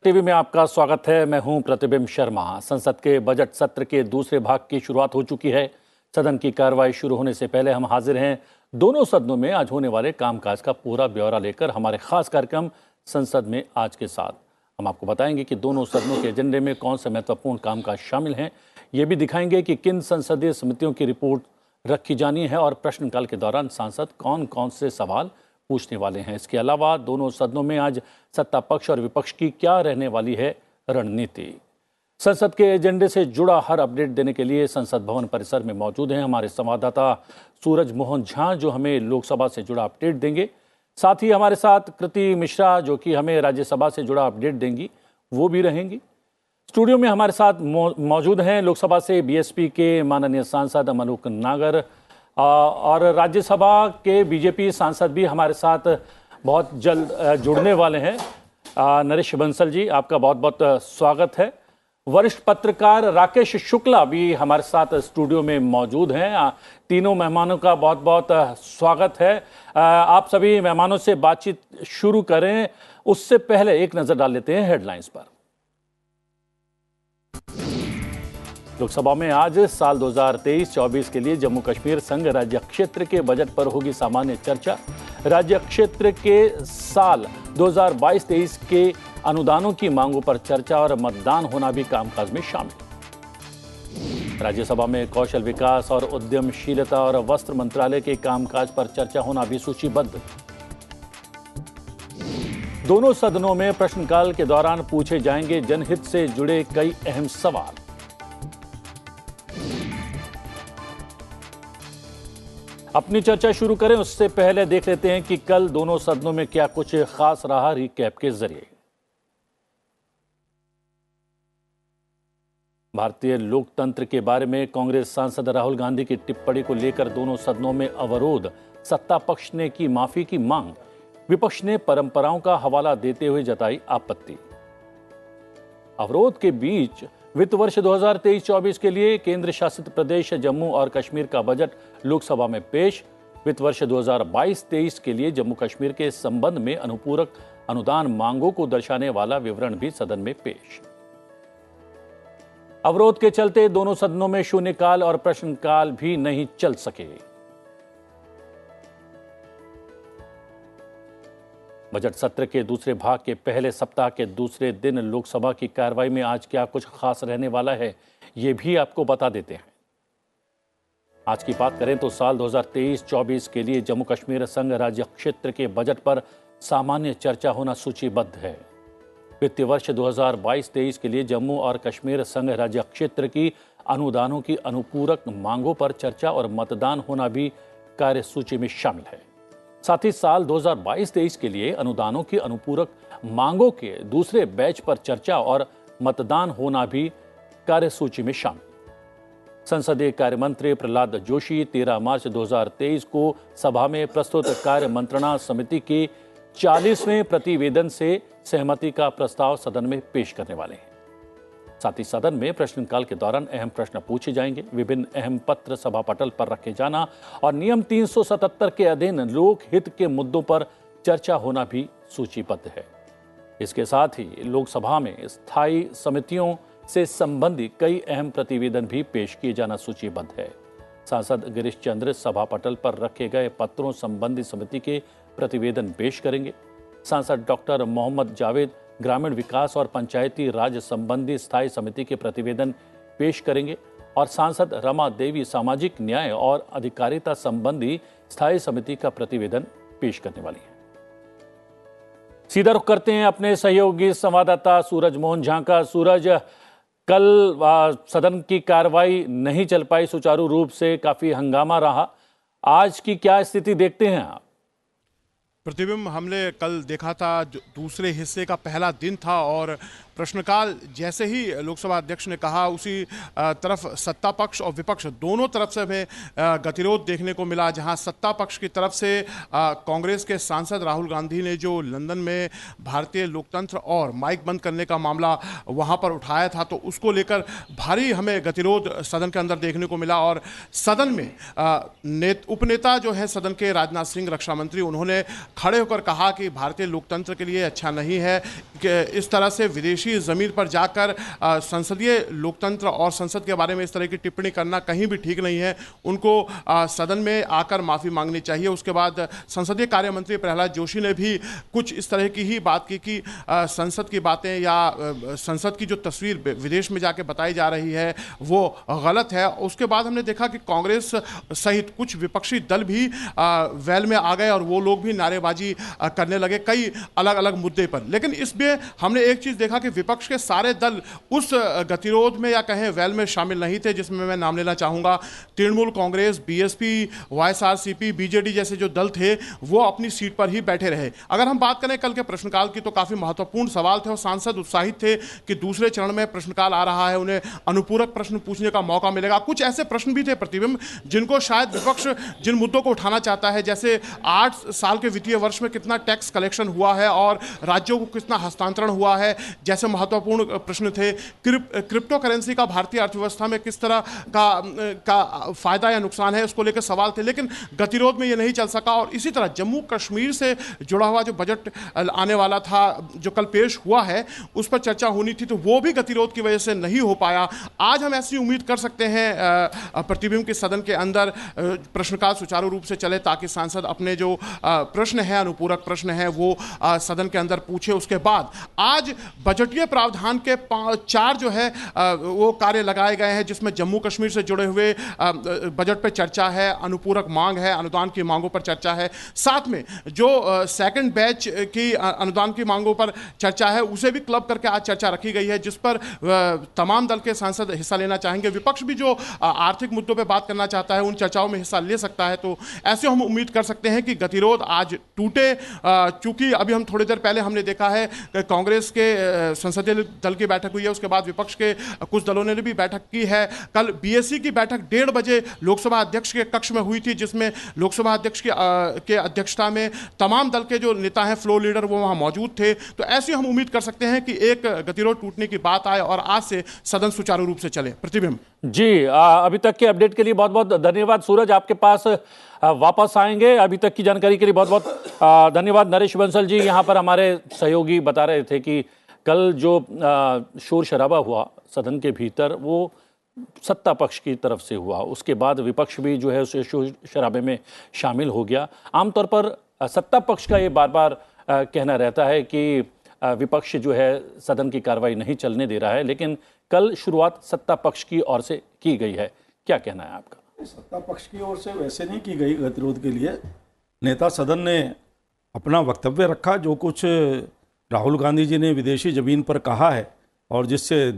TV में आपका स्वागत है। मैं हूं प्रतिबिंब शर्मा। संसद के बजट सत्र के दूसरे भाग की शुरुआत हो चुकी है। सदन की कार्रवाई शुरू होने से पहले हम हाजिर हैं दोनों सदनों में आज होने वाले कामकाज का पूरा ब्यौरा लेकर हमारे खास कार्यक्रम संसद में आज के साथ। हम आपको बताएंगे कि दोनों सदनों के एजेंडे में कौन से महत्वपूर्ण कामकाज शामिल हैं। ये भी दिखाएंगे कि किन संसदीय समितियों की रिपोर्ट रखी जानी है और प्रश्नकाल के दौरान सांसद कौन कौन से सवाल पूछने वाले हैं। इसके अलावा दोनों सदनों में आज सत्ता पक्ष और विपक्ष की क्या रहने वाली है रणनीति। संसद के एजेंडे से जुड़ा हर अपडेट देने के लिए संसद भवन परिसर में मौजूद हैं हमारे संवाददाता सूरज मोहन झा, जो हमें लोकसभा से जुड़ा अपडेट देंगे। साथ ही हमारे साथ कृति मिश्रा, जो कि हमें राज्यसभा से जुड़ा अपडेट देंगी, वो भी रहेंगी। स्टूडियो में हमारे साथ मौजूद हैं लोकसभा से बीएसपी के माननीय सांसद मलूक नागर और राज्यसभा के बीजेपी सांसद भी हमारे साथ बहुत जल्द जुड़ने वाले हैं। नरेश बंसल जी, आपका बहुत बहुत स्वागत है। वरिष्ठ पत्रकार राकेश शुक्ला भी हमारे साथ स्टूडियो में मौजूद हैं। तीनों मेहमानों का बहुत बहुत स्वागत है। आप सभी मेहमानों से बातचीत शुरू करें उससे पहले एक नजर डाल लेते हैं हेडलाइंस पर। लोकसभा में आज साल 2023-24 के लिए जम्मू कश्मीर संघ राज्य क्षेत्र के बजट पर होगी सामान्य चर्चा। राज्य क्षेत्र के साल 2022-23 के अनुदानों की मांगों पर चर्चा और मतदान होना भी कामकाज में शामिल। राज्यसभा में कौशल विकास और उद्यमशीलता और वस्त्र मंत्रालय के कामकाज पर चर्चा होना भी सूचीबद्ध। दोनों सदनों में प्रश्नकाल के दौरान पूछे जाएंगे जनहित से जुड़े कई अहम सवाल। अपनी चर्चा शुरू करें उससे पहले देख लेते हैं कि कल दोनों सदनों में क्या कुछ खास रहा रिकैप के जरिए। भारतीय लोकतंत्र के बारे में कांग्रेस सांसद राहुल गांधी की टिप्पणी को लेकर दोनों सदनों में अवरोध। सत्ता पक्ष ने की माफी की मांग, विपक्ष ने परंपराओं का हवाला देते हुए जताई आपत्ति। अवरोध के बीच वित्त वर्ष 2023-24 के लिए केंद्र शासित प्रदेश जम्मू और कश्मीर का बजट लोकसभा में पेश। वित्त वर्ष 2022-23 के लिए जम्मू कश्मीर के संबंध में अनुपूरक अनुदान मांगों को दर्शाने वाला विवरण भी सदन में पेश। अवरोध के चलते दोनों सदनों में शून्यकाल और प्रश्नकाल भी नहीं चल सके। बजट सत्र के दूसरे भाग के पहले सप्ताह के दूसरे दिन लोकसभा की कार्रवाई में आज क्या कुछ खास रहने वाला है, ये भी आपको बता देते हैं। आज की बात करें तो साल 2023-24 के लिए जम्मू कश्मीर संघ राज्य क्षेत्र के बजट पर सामान्य चर्चा होना सूचीबद्ध है। वित्तीय वर्ष 2022-23 के लिए जम्मू और कश्मीर संघ राज्य क्षेत्र की अनुदानों की अनुपूरक मांगों पर चर्चा और मतदान होना भी कार्यसूची में शामिल है। साथ ही साल 2022-23 के लिए अनुदानों की अनुपूरक मांगों के दूसरे बैच पर चर्चा और मतदान होना भी कार्यसूची में शामिल। संसदीय कार्य मंत्री प्रहलाद जोशी 13 मार्च 2023 को सभा में प्रस्तुत कार्य मंत्रणा समिति के 40वें प्रतिवेदन से सहमति का प्रस्ताव सदन में पेश करने वाले हैं। साथ ही सदन में प्रश्नकाल के दौरान अहम प्रश्न पूछे जाएंगे। विभिन्न अहम पत्र सभा पटल पर रखे जाना और नियम 377 के अधीन लोक हित के मुद्दों पर चर्चा होना भी सूचीबद्ध है। इसके साथ ही लोकसभा में स्थायी समितियों से संबंधित कई अहम प्रतिवेदन भी पेश किए जाना सूचीबद्ध है। सांसद गिरीश चंद्र सभा पटल पर रखे गए पत्रों संबंधी समिति के प्रतिवेदन पेश करेंगे। सांसद डॉक्टर मोहम्मद जावेद ग्रामीण विकास और पंचायती राज संबंधी स्थायी समिति के प्रतिवेदन पेश करेंगे और सांसद रमा देवी सामाजिक न्याय और अधिकारिता संबंधी स्थायी समिति का प्रतिवेदन पेश करने वाली है। सीधा रुख करते हैं अपने सहयोगी संवाददाता सूरज मोहन झा का। सूरज, कल सदन की कार्रवाई नहीं चल पाई सुचारू रूप से, काफी हंगामा रहा। आज की क्या स्थिति देखते हैं आप? प्रतिबिंब, हमने कल देखा था दूसरे हिस्से का पहला दिन था और प्रश्नकाल जैसे ही लोकसभा अध्यक्ष ने कहा, उसी तरफ सत्ता पक्ष और विपक्ष दोनों तरफ से हमें गतिरोध देखने को मिला। जहां सत्ता पक्ष की तरफ से कांग्रेस के सांसद राहुल गांधी ने जो लंदन में भारतीय लोकतंत्र और माइक बंद करने का मामला वहां पर उठाया था, तो उसको लेकर भारी हमें गतिरोध सदन के अंदर देखने को मिला। और सदन में उपनेता जो है सदन के राजनाथ सिंह, रक्षा मंत्री, उन्होंने खड़े होकर कहा कि भारतीय लोकतंत्र के लिए अच्छा नहीं है कि इस तरह से विदेशी जमीन पर जाकर संसदीय लोकतंत्र और संसद के बारे में इस तरह की टिप्पणी करना कहीं भी ठीक नहीं है। उनको सदन में आकर माफी मांगनी चाहिए। उसके बाद संसदीय कार्य मंत्री प्रहलाद जोशी ने भी कुछ इस तरह की ही बात की कि संसद की बातें या संसद की जो तस्वीर विदेश में जाके बताई जा रही है वो गलत है। उसके बाद हमने देखा कि कांग्रेस सहित कुछ विपक्षी दल भी वेल में आ गए और वो लोग भी नारेबाजी करने लगे कई अलग अलग मुद्दे पर। लेकिन इसमें हमने एक चीज देखा कि विपक्ष के सारे दल उस गतिरोध में या कहें वेल में शामिल नहीं थे, जिसमें मैं नाम लेना चाहूंगा Trinamool Congress, BSP, YSRCP, BJD जैसे जो दल थे वो अपनी सीट पर ही बैठे रहे। अगर हम बात करें कल के प्रश्नकाल की तो काफी महत्वपूर्ण सवाल थे और सांसद उत्साहित थे कि दूसरे चरण में प्रश्नकाल आ रहा है, उन्हें अनुपूरक प्रश्न पूछने का मौका मिलेगा। कुछ ऐसे प्रश्न भी थे प्रतिबिंब जिनको शायद विपक्ष जिन मुद्दों को उठाना चाहता है, जैसे 8 साल के वित्तीय वर्ष में कितना टैक्स कलेक्शन हुआ है और राज्यों को कितना हस्तांतरण हुआ है, जैसे महत्वपूर्ण प्रश्न थे। क्रिप्टो करेंसी का भारतीय अर्थव्यवस्था में किस तरह का फायदा या नुकसान है, उसको लेकर सवाल थे। लेकिन गतिरोध में यह नहीं चल सका और इसी तरह जम्मू कश्मीर से जुड़ा हुआ जो बजट आने वाला था, जो कल पेश हुआ है, उस पर चर्चा होनी थी, तो वो भी गतिरोध की वजह से नहीं हो पाया। आज हम ऐसी उम्मीद कर सकते हैं प्रतिबिंब के सदन के अंदर प्रश्नकाल सुचारू रूप से चले ताकि सांसद अपने जो प्रश्न है, अनुपूरक प्रश्न है, वो सदन के अंदर पूछे। उसके बाद आज बजटीय प्रावधान के 4 जो है वो कार्य लगाए गए हैं, जिसमें जम्मू कश्मीर से जुड़े हुए बजट पर चर्चा है, अनुपूरक मांग है, अनुदान की मांगों पर चर्चा है, साथ में जो सेकंड बैच की अनुदान की मांगों पर चर्चा है उसे भी क्लब करके आज चर्चा रखी गई है, जिस पर तमाम दल के सांसद हिस्सा लेना चाहेंगे। विपक्ष भी जो आर्थिक मुद्दों पर बात करना चाहता है उन चर्चाओं में हिस्सा ले सकता है। तो ऐसे हम उम्मीद कर सकते हैं कि गतिरोध आज टूटे। चूंकि अभी हम थोड़ी देर पहले हमने देखा है कि कांग्रेस के संसदीय दल की बैठक हुई है, उसके बाद विपक्ष के कुछ दलों ने भी बैठक की है। कल बीएससी की बैठक 1:30 बजे लोकसभा अध्यक्ष के कक्ष में हुई थी, जिसमें लोकसभा अध्यक्ष के अध्यक्षता में तमाम दल के जो नेता हैं, फ्लोर लीडर, वो वहां मौजूद थे। तो ऐसी हम उम्मीद कर सकते हैं कि एक गतिरोध टूटने की बात आए और आज से सदन सुचारू रूप से चले। प्रतिबिंब जी, अभी तक के अपडेट के लिए बहुत बहुत धन्यवाद। सूरज, आपके पास वापस आएंगे। अभी तक की जानकारी के लिए बहुत बहुत धन्यवाद। नरेश बंसल जी, यहाँ पर हमारे सहयोगी बता रहे थे कि कल जो शोर शराबा हुआ सदन के भीतर वो सत्ता पक्ष की तरफ से हुआ, उसके बाद विपक्ष भी जो है उस शोर शराबे में शामिल हो गया। आमतौर पर सत्ता पक्ष का ये बार बार कहना रहता है कि विपक्ष जो है सदन की कार्रवाई नहीं चलने दे रहा है, लेकिन कल शुरुआत सत्ता पक्ष की ओर से की गई है। क्या कहना है आपका? सत्ता पक्ष की ओर से वैसे नहीं की गई गतिरोध के लिए। नेता सदन ने अपना वक्तव्य रखा, जो कुछ राहुल गांधी जी ने विदेशी ज़मीन पर कहा है और जिससे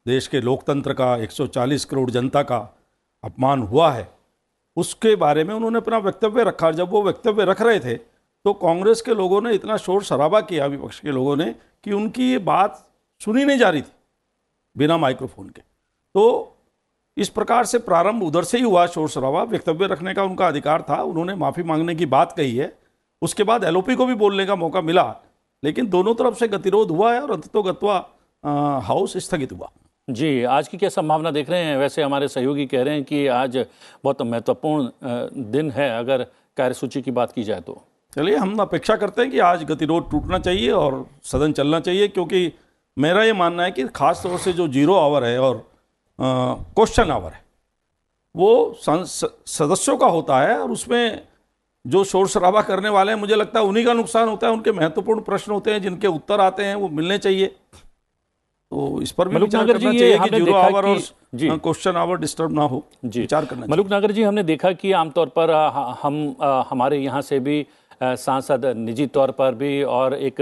देश के लोकतंत्र का 140 करोड़ जनता का अपमान हुआ है, उसके बारे में उन्होंने अपना वक्तव्य रखा। जब वो वक्तव्य रख रहे थे तो कांग्रेस के लोगों ने इतना शोर शराबा किया, विपक्ष के लोगों ने, कि उनकी ये बात सुनी नहीं जा रही थी बिना माइक्रोफोन के। तो इस प्रकार से प्रारंभ उधर से ही हुआ शोर शराबा। वक्तव्य रखने का उनका अधिकार था, उन्होंने माफ़ी मांगने की बात कही है। उसके बाद एलओपी को भी बोलने का मौका मिला, लेकिन दोनों तरफ से गतिरोध हुआ है और अंततोगत्वा हाउस स्थगित हुआ। जी, आज की क्या संभावना देख रहे हैं? वैसे हमारे सहयोगी कह रहे हैं कि आज बहुत महत्वपूर्ण दिन है अगर कार्यसूची की बात की जाए तो। चलिए, हम अपेक्षा करते हैं कि आज गतिरोध टूटना चाहिए और सदन चलना चाहिए, क्योंकि मेरा ये मानना है कि खास तौर से जो 0 आवर है और क्वेश्चन आवर है वो सदस्यों का होता है और उसमें जो शोर शराबा करने वाले हैं, मुझे लगता है उन्हीं का नुकसान होता है। उनके महत्वपूर्ण प्रश्न होते हैं जिनके उत्तर आते हैं वो मिलने चाहिए। तो इस पर भी विचार करना चाहिए कि 0 आवर और क्वेश्चन आवर डिस्टर्ब ना हो। विचार करना चाहिए। मलूक नागर जी, हमने देखा कि आमतौर पर हमारे यहाँ से भी सांसद निजी तौर पर भी और एक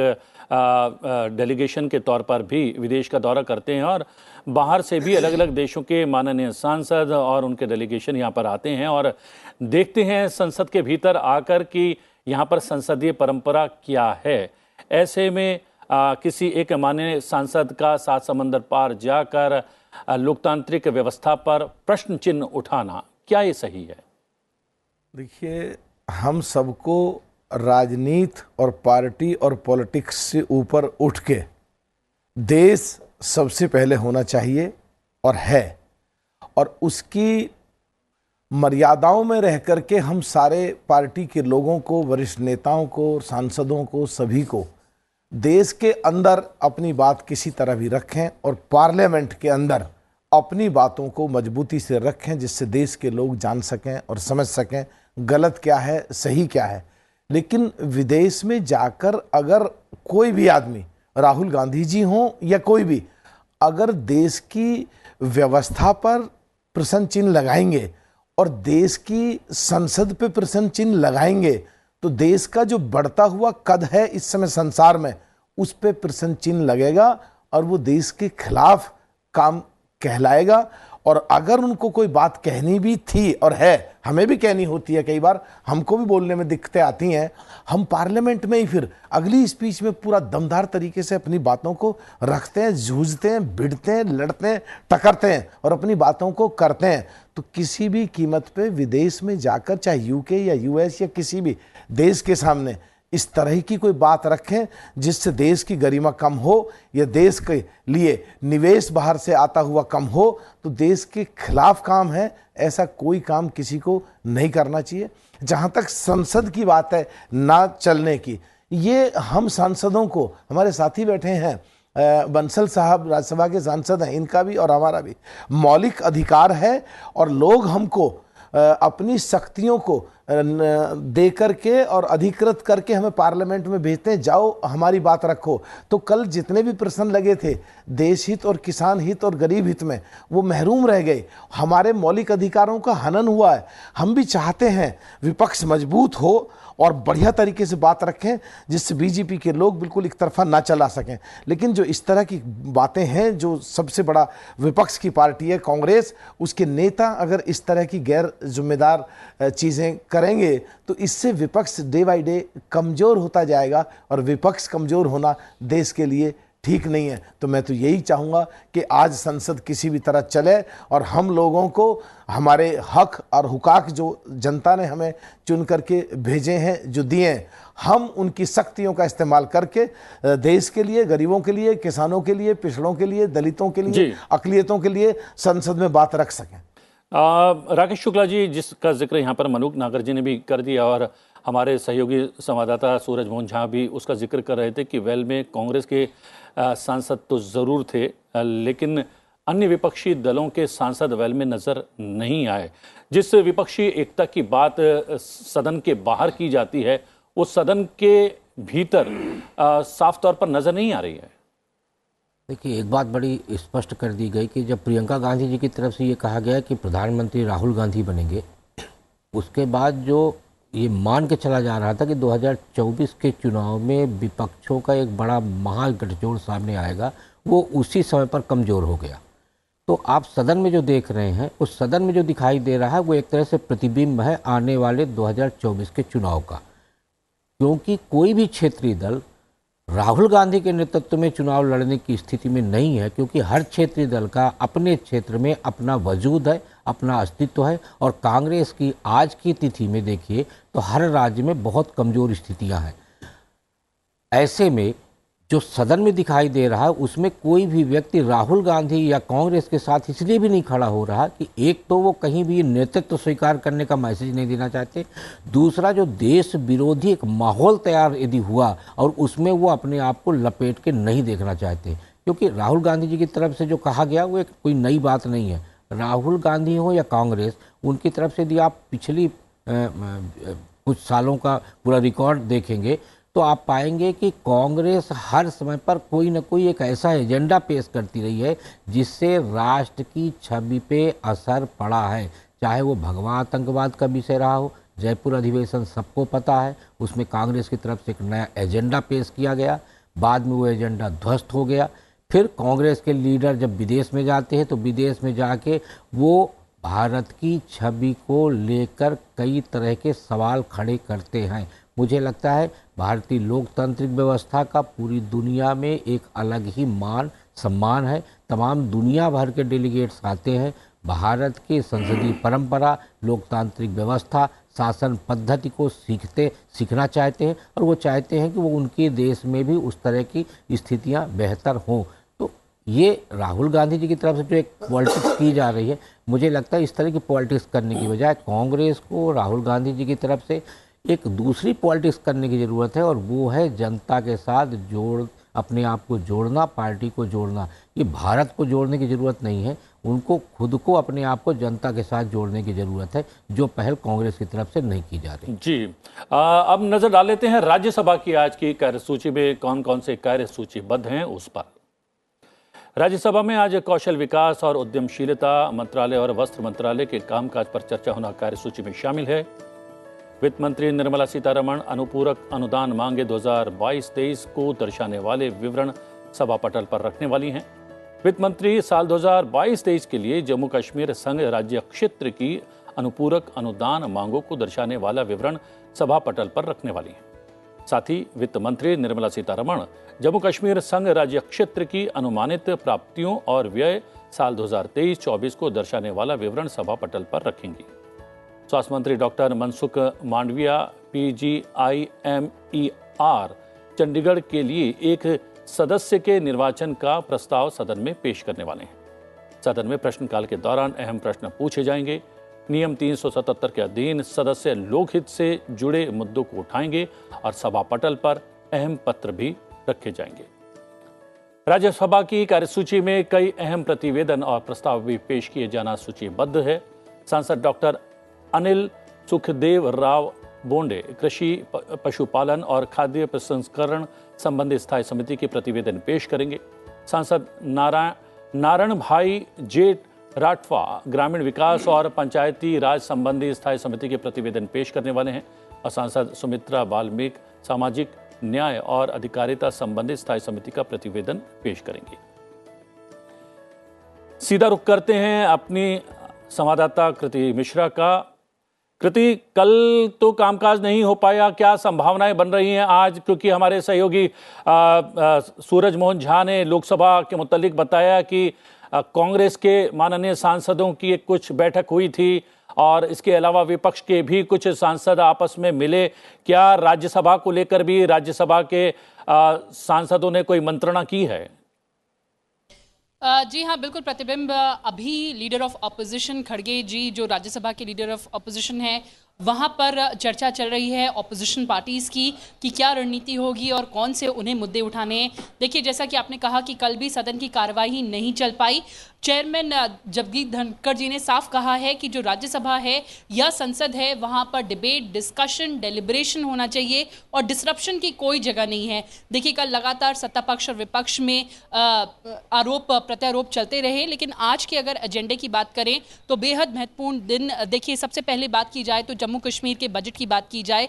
डेलीगेशन के तौर पर भी विदेश का दौरा करते हैं और बाहर से भी अलग अलग देशों के माननीय सांसद और उनके डेलीगेशन यहाँ पर आते हैं और देखते हैं संसद के भीतर आकर कि यहाँ पर संसदीय परंपरा क्या है। ऐसे में किसी एक माननीय सांसद का सात समंदर पार जाकर लोकतांत्रिक व्यवस्था पर प्रश्न चिन्ह उठाना, क्या ये सही है? देखिए, हम सबको राजनीति और पार्टी और पॉलिटिक्स से ऊपर उठ के देश सबसे पहले होना चाहिए और है, और उसकी मर्यादाओं में रह कर के हम सारे पार्टी के लोगों को, वरिष्ठ नेताओं को, सांसदों को, सभी को देश के अंदर अपनी बात किसी तरह भी रखें और पार्लियामेंट के अंदर अपनी बातों को मजबूती से रखें, जिससे देश के लोग जान सकें और समझ सकें गलत क्या है, सही क्या है। लेकिन विदेश में जाकर अगर कोई भी आदमी, राहुल गांधी जी हों या कोई भी, अगर देश की व्यवस्था पर प्रश्न चिन्ह लगाएंगे और देश की संसद पे प्रश्न चिन्ह लगाएंगे, तो देश का जो बढ़ता हुआ कद है इस समय संसार में, उस पे प्रश्न चिन्ह लगेगा और वो देश के खिलाफ काम कहलाएगा। और अगर उनको कोई बात कहनी भी थी और है, हमें भी कहनी होती है, कई बार हमको भी बोलने में दिक्कतें आती हैं, हम पार्लियामेंट में ही फिर अगली स्पीच में पूरा दमदार तरीके से अपनी बातों को रखते हैं, जूझते हैं, भिड़ते हैं, लड़ते हैं, टकरते हैं और अपनी बातों को करते हैं। तो किसी भी कीमत पे विदेश में जाकर, चाहे यूके या यूएस या किसी भी देश के सामने इस तरह की कोई बात रखें जिससे देश की गरिमा कम हो या देश के लिए निवेश बाहर से आता हुआ कम हो, तो देश के खिलाफ काम है, ऐसा कोई काम किसी को नहीं करना चाहिए। जहाँ तक संसद की बात है ना चलने की, ये हम सांसदों को, हमारे साथी बैठे हैं बंसल साहब राज्यसभा के सांसद हैं, इनका भी और हमारा भी मौलिक अधिकार है और लोग हमको अपनी शक्तियों को दे करके और अधिकृत करके हमें पार्लियामेंट में भेजते हैं, जाओ हमारी बात रखो। तो कल जितने भी प्रश्न लगे थे देश हित और किसान हित और गरीब हित में, वो महरूम रह गए। हमारे मौलिक अधिकारों का हनन हुआ है। हम भी चाहते हैं विपक्ष मजबूत हो और बढ़िया तरीके से बात रखें, जिससे बीजेपी के लोग बिल्कुल एक तरफा ना चला सकें। लेकिन जो इस तरह की बातें हैं, जो सबसे बड़ा विपक्ष की पार्टी है कांग्रेस, उसके नेता अगर इस तरह की गैर जिम्मेदार चीज़ें करेंगे तो इससे विपक्ष डे बाय डे कमज़ोर होता जाएगा और विपक्ष कमज़ोर होना देश के लिए ठीक नहीं है। तो मैं तो यही चाहूँगा कि आज संसद किसी भी तरह चले और हम लोगों को हमारे हक और हुकाक जो जनता ने हमें चुन करके भेजे हैं, जो दिए हैं, हम उनकी शक्तियों का इस्तेमाल करके देश के लिए, गरीबों के लिए, किसानों के लिए, पिछड़ों के लिए, दलितों के लिए, अक़लियतों के लिए संसद में बात रख सकें। राकेश शुक्ला जी, जिसका जिक्र यहाँ पर मनुक नागर जी ने भी कर दिया और हमारे सहयोगी संवाददाता सूरज मोहन झा भी उसका जिक्र कर रहे थे कि वेल में कांग्रेस के सांसद तो ज़रूर थे, लेकिन अन्य विपक्षी दलों के सांसद वेल में नज़र नहीं आए। जिस विपक्षी एकता की बात सदन के बाहर की जाती है, वो सदन के भीतर साफ तौर पर नज़र नहीं आ रही है। देखिए, एक बात बड़ी स्पष्ट कर दी गई कि जब प्रियंका गांधी जी की तरफ से ये कहा गया कि प्रधानमंत्री राहुल गांधी बनेंगे, उसके बाद जो ये मान के चला जा रहा था कि 2024 के चुनाव में विपक्षों का एक बड़ा महागठजोड़ सामने आएगा, वो उसी समय पर कमज़ोर हो गया। तो आप सदन में जो देख रहे हैं, उस सदन में जो दिखाई दे रहा है वो एक तरह से प्रतिबिंब है आने वाले 2024 के चुनाव का, क्योंकि कोई भी क्षेत्रीय दल राहुल गांधी के नेतृत्व में चुनाव लड़ने की स्थिति में नहीं है, क्योंकि हर क्षेत्रीय दल का अपने क्षेत्र में अपना वजूद है, अपना अस्तित्व है। और कांग्रेस की आज की तिथि में देखिए तो हर राज्य में बहुत कमज़ोर स्थितियां हैं। ऐसे में जो सदन में दिखाई दे रहा है उसमें कोई भी व्यक्ति राहुल गांधी या कांग्रेस के साथ इसलिए भी नहीं खड़ा हो रहा कि एक तो वो कहीं भी नेतृत्व स्वीकार करने का मैसेज नहीं देना चाहते, दूसरा जो देश विरोधी एक माहौल तैयार यदि हुआ और उसमें वो अपने आप को लपेट के नहीं देखना चाहते, क्योंकि राहुल गांधी जी की तरफ से जो कहा गया वो एक कोई नई बात नहीं है। राहुल गांधी हो या कांग्रेस, उनकी तरफ से यदि आप पिछली कुछ सालों का पूरा रिकॉर्ड देखेंगे तो आप पाएंगे कि कांग्रेस हर समय पर कोई न कोई एक ऐसा एजेंडा पेश करती रही है जिससे राष्ट्र की छवि पे असर पड़ा है। चाहे वो भगवा आतंकवाद का विषय रहा हो, जयपुर अधिवेशन सबको पता है, उसमें कांग्रेस की तरफ से एक नया एजेंडा पेश किया गया, बाद में वो एजेंडा ध्वस्त हो गया। फिर कांग्रेस के लीडर जब विदेश में जाते हैं तो विदेश में जाके वो भारत की छवि को लेकर कई तरह के सवाल खड़े करते हैं। मुझे लगता है भारतीय लोकतांत्रिक व्यवस्था का पूरी दुनिया में एक अलग ही मान सम्मान है। तमाम दुनिया भर के डेलीगेट्स आते हैं, भारत की संसदीय परंपरा, लोकतांत्रिक व्यवस्था, शासन पद्धति को सीखना चाहते हैं और वो चाहते हैं कि वो उनके देश में भी उस तरह की स्थितियां बेहतर हों। तो ये राहुल गांधी जी की तरफ से जो एक पॉलिटिक्स की जा रही है, मुझे लगता है इस तरह की पॉलिटिक्स करने की बजाय कांग्रेस को राहुल गांधी जी की तरफ से एक दूसरी पॉलिटिक्स करने की ज़रूरत है, और वो है जनता के साथ अपने आप को जोड़ना, पार्टी को जोड़ना। ये भारत को जोड़ने की ज़रूरत नहीं है, उनको खुद को अपने आप को जनता के साथ जोड़ने की ज़रूरत है, जो पहल कांग्रेस की तरफ से नहीं की जा रही। जी अब नजर डाल लेते हैं राज्यसभा की आज की कार्यसूची में कौन कौन से कार्य सूचीबद्ध हैं उस पर। राज्यसभा में आज कौशल विकास और उद्यमशीलता मंत्रालय और वस्त्र मंत्रालय के कामकाज पर चर्चा होना कार्यसूची में शामिल है। वित्त मंत्री निर्मला सीतारमण अनुपूरक अनुदान मांगे 2022-23 को दर्शाने वाले विवरण सभा पटल पर रखने वाली हैं। वित्त मंत्री साल 2022-23 के लिए जम्मू कश्मीर संघ राज्य क्षेत्र की अनुपूरक अनुदान मांगों को दर्शाने वाला विवरण सभा पटल पर रखने वाली हैं। साथ ही वित्त मंत्री निर्मला सीतारमण जम्मू कश्मीर संघ राज्य क्षेत्र की अनुमानित प्राप्तियों और व्यय साल 2023-24 को दर्शाने वाला विवरण सभा पटल पर रखेंगी। स्वास्थ्य मंत्री डॉक्टर मनसुख मांडविया PGIMER चंडीगढ़ के लिए एक सदस्य के निर्वाचन का प्रस्ताव सदन में पेश करने वाले हैं। सदन में प्रश्नकाल के दौरान अहम प्रश्न पूछे जाएंगे। नियम 377 के अधीन सदस्य लोकहित से जुड़े मुद्दों को उठाएंगे और सभा पटल पर अहम पत्र भी रखे जाएंगे। राज्यसभा की कार्यसूची में कई अहम प्रतिवेदन और प्रस्ताव भी पेश किए जाना सूचीबद्ध है। सांसद डॉक्टर अनिल सुखदेव राव बोंडे कृषि, पशुपालन और खाद्य प्रसंस्करण संबंधी स्थायी समिति के प्रतिवेदन पेश करेंगे। सांसद नारायण भाई जेठ राठवा ग्रामीण विकास और पंचायती राज संबंधी स्थायी समिति के प्रतिवेदन पेश करने वाले हैं और सांसद सुमित्रा बाल्मीकि सामाजिक न्याय और अधिकारिता संबंधी स्थायी समिति का प्रतिवेदन पेश करेंगे। सीधा रुख करते हैं अपनी संवाददाता कृति मिश्रा का। कृति, कल तो कामकाज नहीं हो पाया, क्या संभावनाएं बन रही हैं आज? क्योंकि हमारे सहयोगी सूरज मोहन झा ने लोकसभा के मुतालिक बताया कि कांग्रेस के माननीय सांसदों की एक कुछ बैठक हुई थी और इसके अलावा विपक्ष के भी कुछ सांसद आपस में मिले। क्या राज्यसभा को लेकर भी राज्यसभा के सांसदों ने कोई मंत्रणा की है? जी हाँ, बिल्कुल प्रतिबिंब। अभी लीडर ऑफ ऑपोजिशन खड़गे जी, जो राज्यसभा के लीडर ऑफ ऑपोजिशन हैं, वहाँ पर चर्चा चल रही है ऑपोजिशन पार्टीज़ की कि क्या रणनीति होगी और कौन से उन्हें मुद्दे उठाने हैं। देखिए, जैसा कि आपने कहा कि कल भी सदन की कार्यवाही नहीं चल पाई। चेयरमैन जगदीप धनखड़ जी ने साफ कहा है कि जो राज्यसभा है या संसद है, वहाँ पर डिबेट, डिस्कशन, डेलिब्रेशन होना चाहिए और डिसरप्शन की कोई जगह नहीं है। देखिए, कल लगातार सत्ता पक्ष और विपक्ष में आरोप प्रत्यारोप चलते रहे, लेकिन आज के अगर एजेंडे की बात करें तो बेहद महत्वपूर्ण दिन। देखिए, सबसे पहले बात की जाए तो जम्मू कश्मीर के बजट की बात की जाए।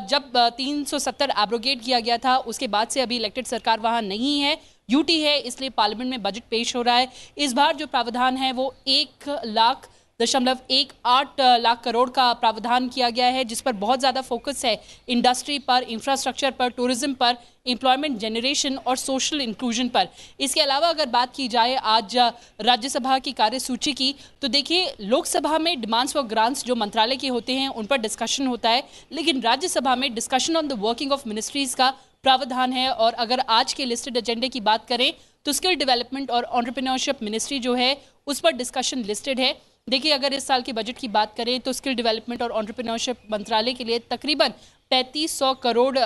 जब 370 एब्रोगेट किया गया था, उसके बाद से अभी इलेक्टेड सरकार वहाँ नहीं है, यूटी है, इसलिए पार्लियामेंट में बजट पेश हो रहा है। इस बार जो प्रावधान है वो 1.18 लाख करोड़ का प्रावधान किया गया है, जिस पर बहुत ज़्यादा फोकस है इंडस्ट्री पर, इंफ्रास्ट्रक्चर पर, टूरिज्म पर, एम्प्लॉयमेंट जनरेशन और सोशल इंक्लूजन पर। इसके अलावा अगर बात की जाए आज राज्यसभा की कार्यसूची की, तो देखिए, लोकसभा में डिमांड्स फॉर ग्रांट्स जो मंत्रालय के होते हैं उन पर डिस्कशन होता है, लेकिन राज्यसभा में discussion on the working of ministries का प्रावधान है। और अगर आज के लिस्टेड एजेंडे की बात करें तो स्किल डेवलपमेंट और एंटरप्रेन्योरशिप मिनिस्ट्री जो है उस पर डिस्कशन लिस्टेड है। देखिए, अगर इस साल के बजट की बात करें तो स्किल डेवलपमेंट और एंटरप्रेन्योरशिप मंत्रालय के लिए तकरीबन 3500 करोड़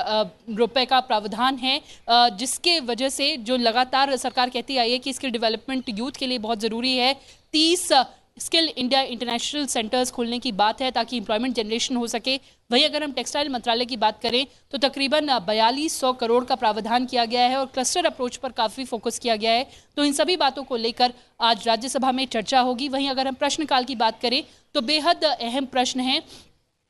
रुपए का प्रावधान है, जिसके वजह से जो लगातार सरकार कहती आई है कि स्किल डेवलपमेंट यूथ के लिए बहुत ज़रूरी है। 30 स्किल इंडिया इंटरनेशनल सेंटर्स खोलने की बात है ताकि एम्प्लॉयमेंट जनरेशन हो सके। वहीं अगर हम टेक्सटाइल मंत्रालय की बात करें तो तकरीबन 4200 करोड़ का प्रावधान किया गया है और क्लस्टर अप्रोच पर काफ़ी फोकस किया गया है। तो इन सभी बातों को लेकर आज राज्यसभा में चर्चा होगी। वहीं अगर हम प्रश्नकाल की बात करें तो बेहद अहम प्रश्न है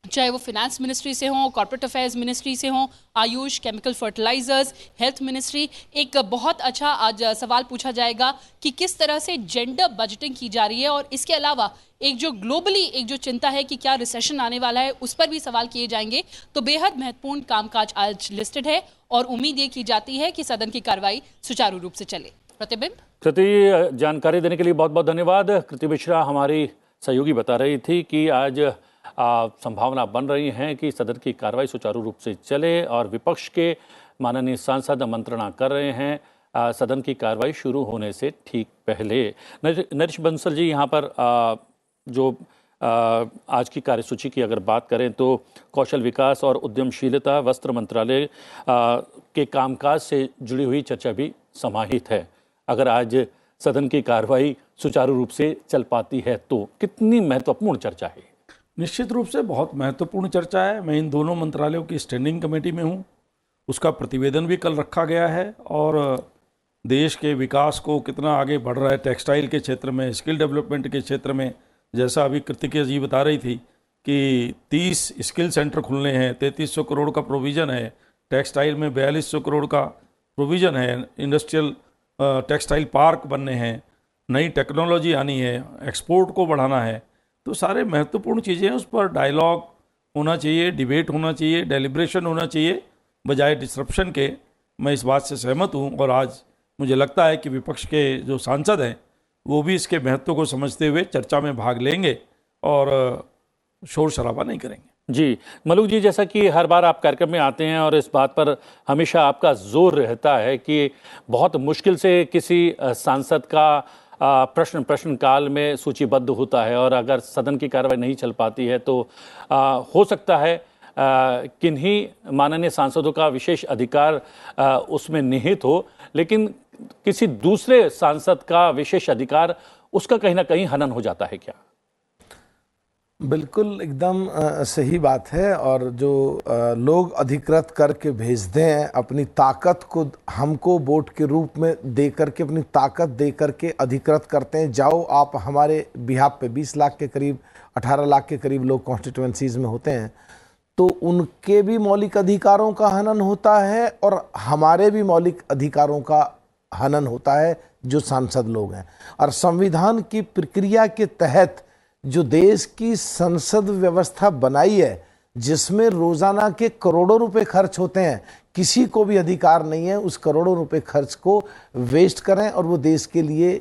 चाहे वो फिनेंस मिनिस्ट्री से हों, कॉर्पोरेट अफेयर्स मिनिस्ट्री से हों, AYUSH, chemical fertilisers, health ministry. एक बहुत अच्छा आज सवाल पूछा जाएगा कि किस तरह से जेंडर बजटिंग की जा रही है, और इसके अलावा एक जो ग्लोबली एक जो चिंता है कि क्या रिसेशन आने वाला है, उस पर भी सवाल किए जाएंगे। तो बेहद महत्वपूर्ण कामकाज आज लिस्टेड है और उम्मीद ये की जाती है कि सदन की कार्रवाई सुचारू रूप से चले। प्रतिबिंब। कृति, जानकारी देने के लिए बहुत बहुत धन्यवाद। कृति मिश्रा हमारी सहयोगी बता रही थी कि आज संभावना बन रही है कि सदन की कार्रवाई सुचारू रूप से चले, और विपक्ष के माननीय सांसद मंत्रणा कर रहे हैं सदन की कार्रवाई शुरू होने से ठीक पहले। नरेश बंसल जी, यहाँ पर जो आज की कार्यसूची की अगर बात करें तो कौशल विकास और उद्यमशीलता, वस्त्र मंत्रालय के कामकाज से जुड़ी हुई चर्चा भी समाहित है। अगर आज सदन की कार्रवाई सुचारू रूप से चल पाती है तो कितनी महत्वपूर्ण चर्चा है? निश्चित रूप से बहुत महत्वपूर्ण चर्चा है। मैं इन दोनों मंत्रालयों की स्टैंडिंग कमेटी में हूँ, उसका प्रतिवेदन भी कल रखा गया है, और देश के विकास को कितना आगे बढ़ रहा है टेक्सटाइल के क्षेत्र में, स्किल डेवलपमेंट के क्षेत्र में। जैसा अभी कृतिका जी बता रही थी कि 30 स्किल सेंटर खुलने हैं, 3300 करोड़ का प्रोविज़न है, टेक्सटाइल में 4200 करोड़ का प्रोविज़न है, इंडस्ट्रियल टेक्सटाइल पार्क बनने हैं, नई टेक्नोलॉजी आनी है, एक्सपोर्ट को बढ़ाना है। तो सारे महत्वपूर्ण चीज़ें हैं, उस पर डायलॉग होना चाहिए, डिबेट होना चाहिए, डेलिब्रेशन होना चाहिए बजाय डिसरप्शन के। मैं इस बात से सहमत हूँ, और आज मुझे लगता है कि विपक्ष के जो सांसद हैं वो भी इसके महत्व को समझते हुए चर्चा में भाग लेंगे और शोर शराबा नहीं करेंगे। जी मलूक जी, जैसा कि हर बार आप कार्यक्रम में आते हैं और इस बात पर हमेशा आपका जोर रहता है कि बहुत मुश्किल से किसी सांसद का प्रश्न काल में सूचीबद्ध होता है, और अगर सदन की कार्रवाई नहीं चल पाती है तो हो सकता है किन्हीं माननीय सांसदों का विशेष अधिकार उसमें निहित हो, लेकिन किसी दूसरे सांसद का विशेष अधिकार उसका कहीं ना कहीं हनन हो जाता है क्या? बिल्कुल एकदम सही बात है। और जो लोग अधिकृत करके भेजते हैं, अपनी ताकत को हमको वोट के रूप में दे करके, अपनी ताकत दे करके अधिकृत करते हैं, जाओ आप हमारे बिहाफ पे 20 लाख के करीब, 18 लाख के करीब लोग कॉन्स्टिट्यूएंसीज में होते हैं, तो उनके भी मौलिक अधिकारों का हनन होता है और हमारे भी मौलिक अधिकारों का हनन होता है जो सांसद लोग हैं। और संविधान की प्रक्रिया के तहत जो देश की संसद व्यवस्था बनाई है, जिसमें रोजाना के करोड़ों रुपए खर्च होते हैं, किसी को भी अधिकार नहीं है उस करोड़ों रुपए खर्च को वेस्ट करें, और वो देश के लिए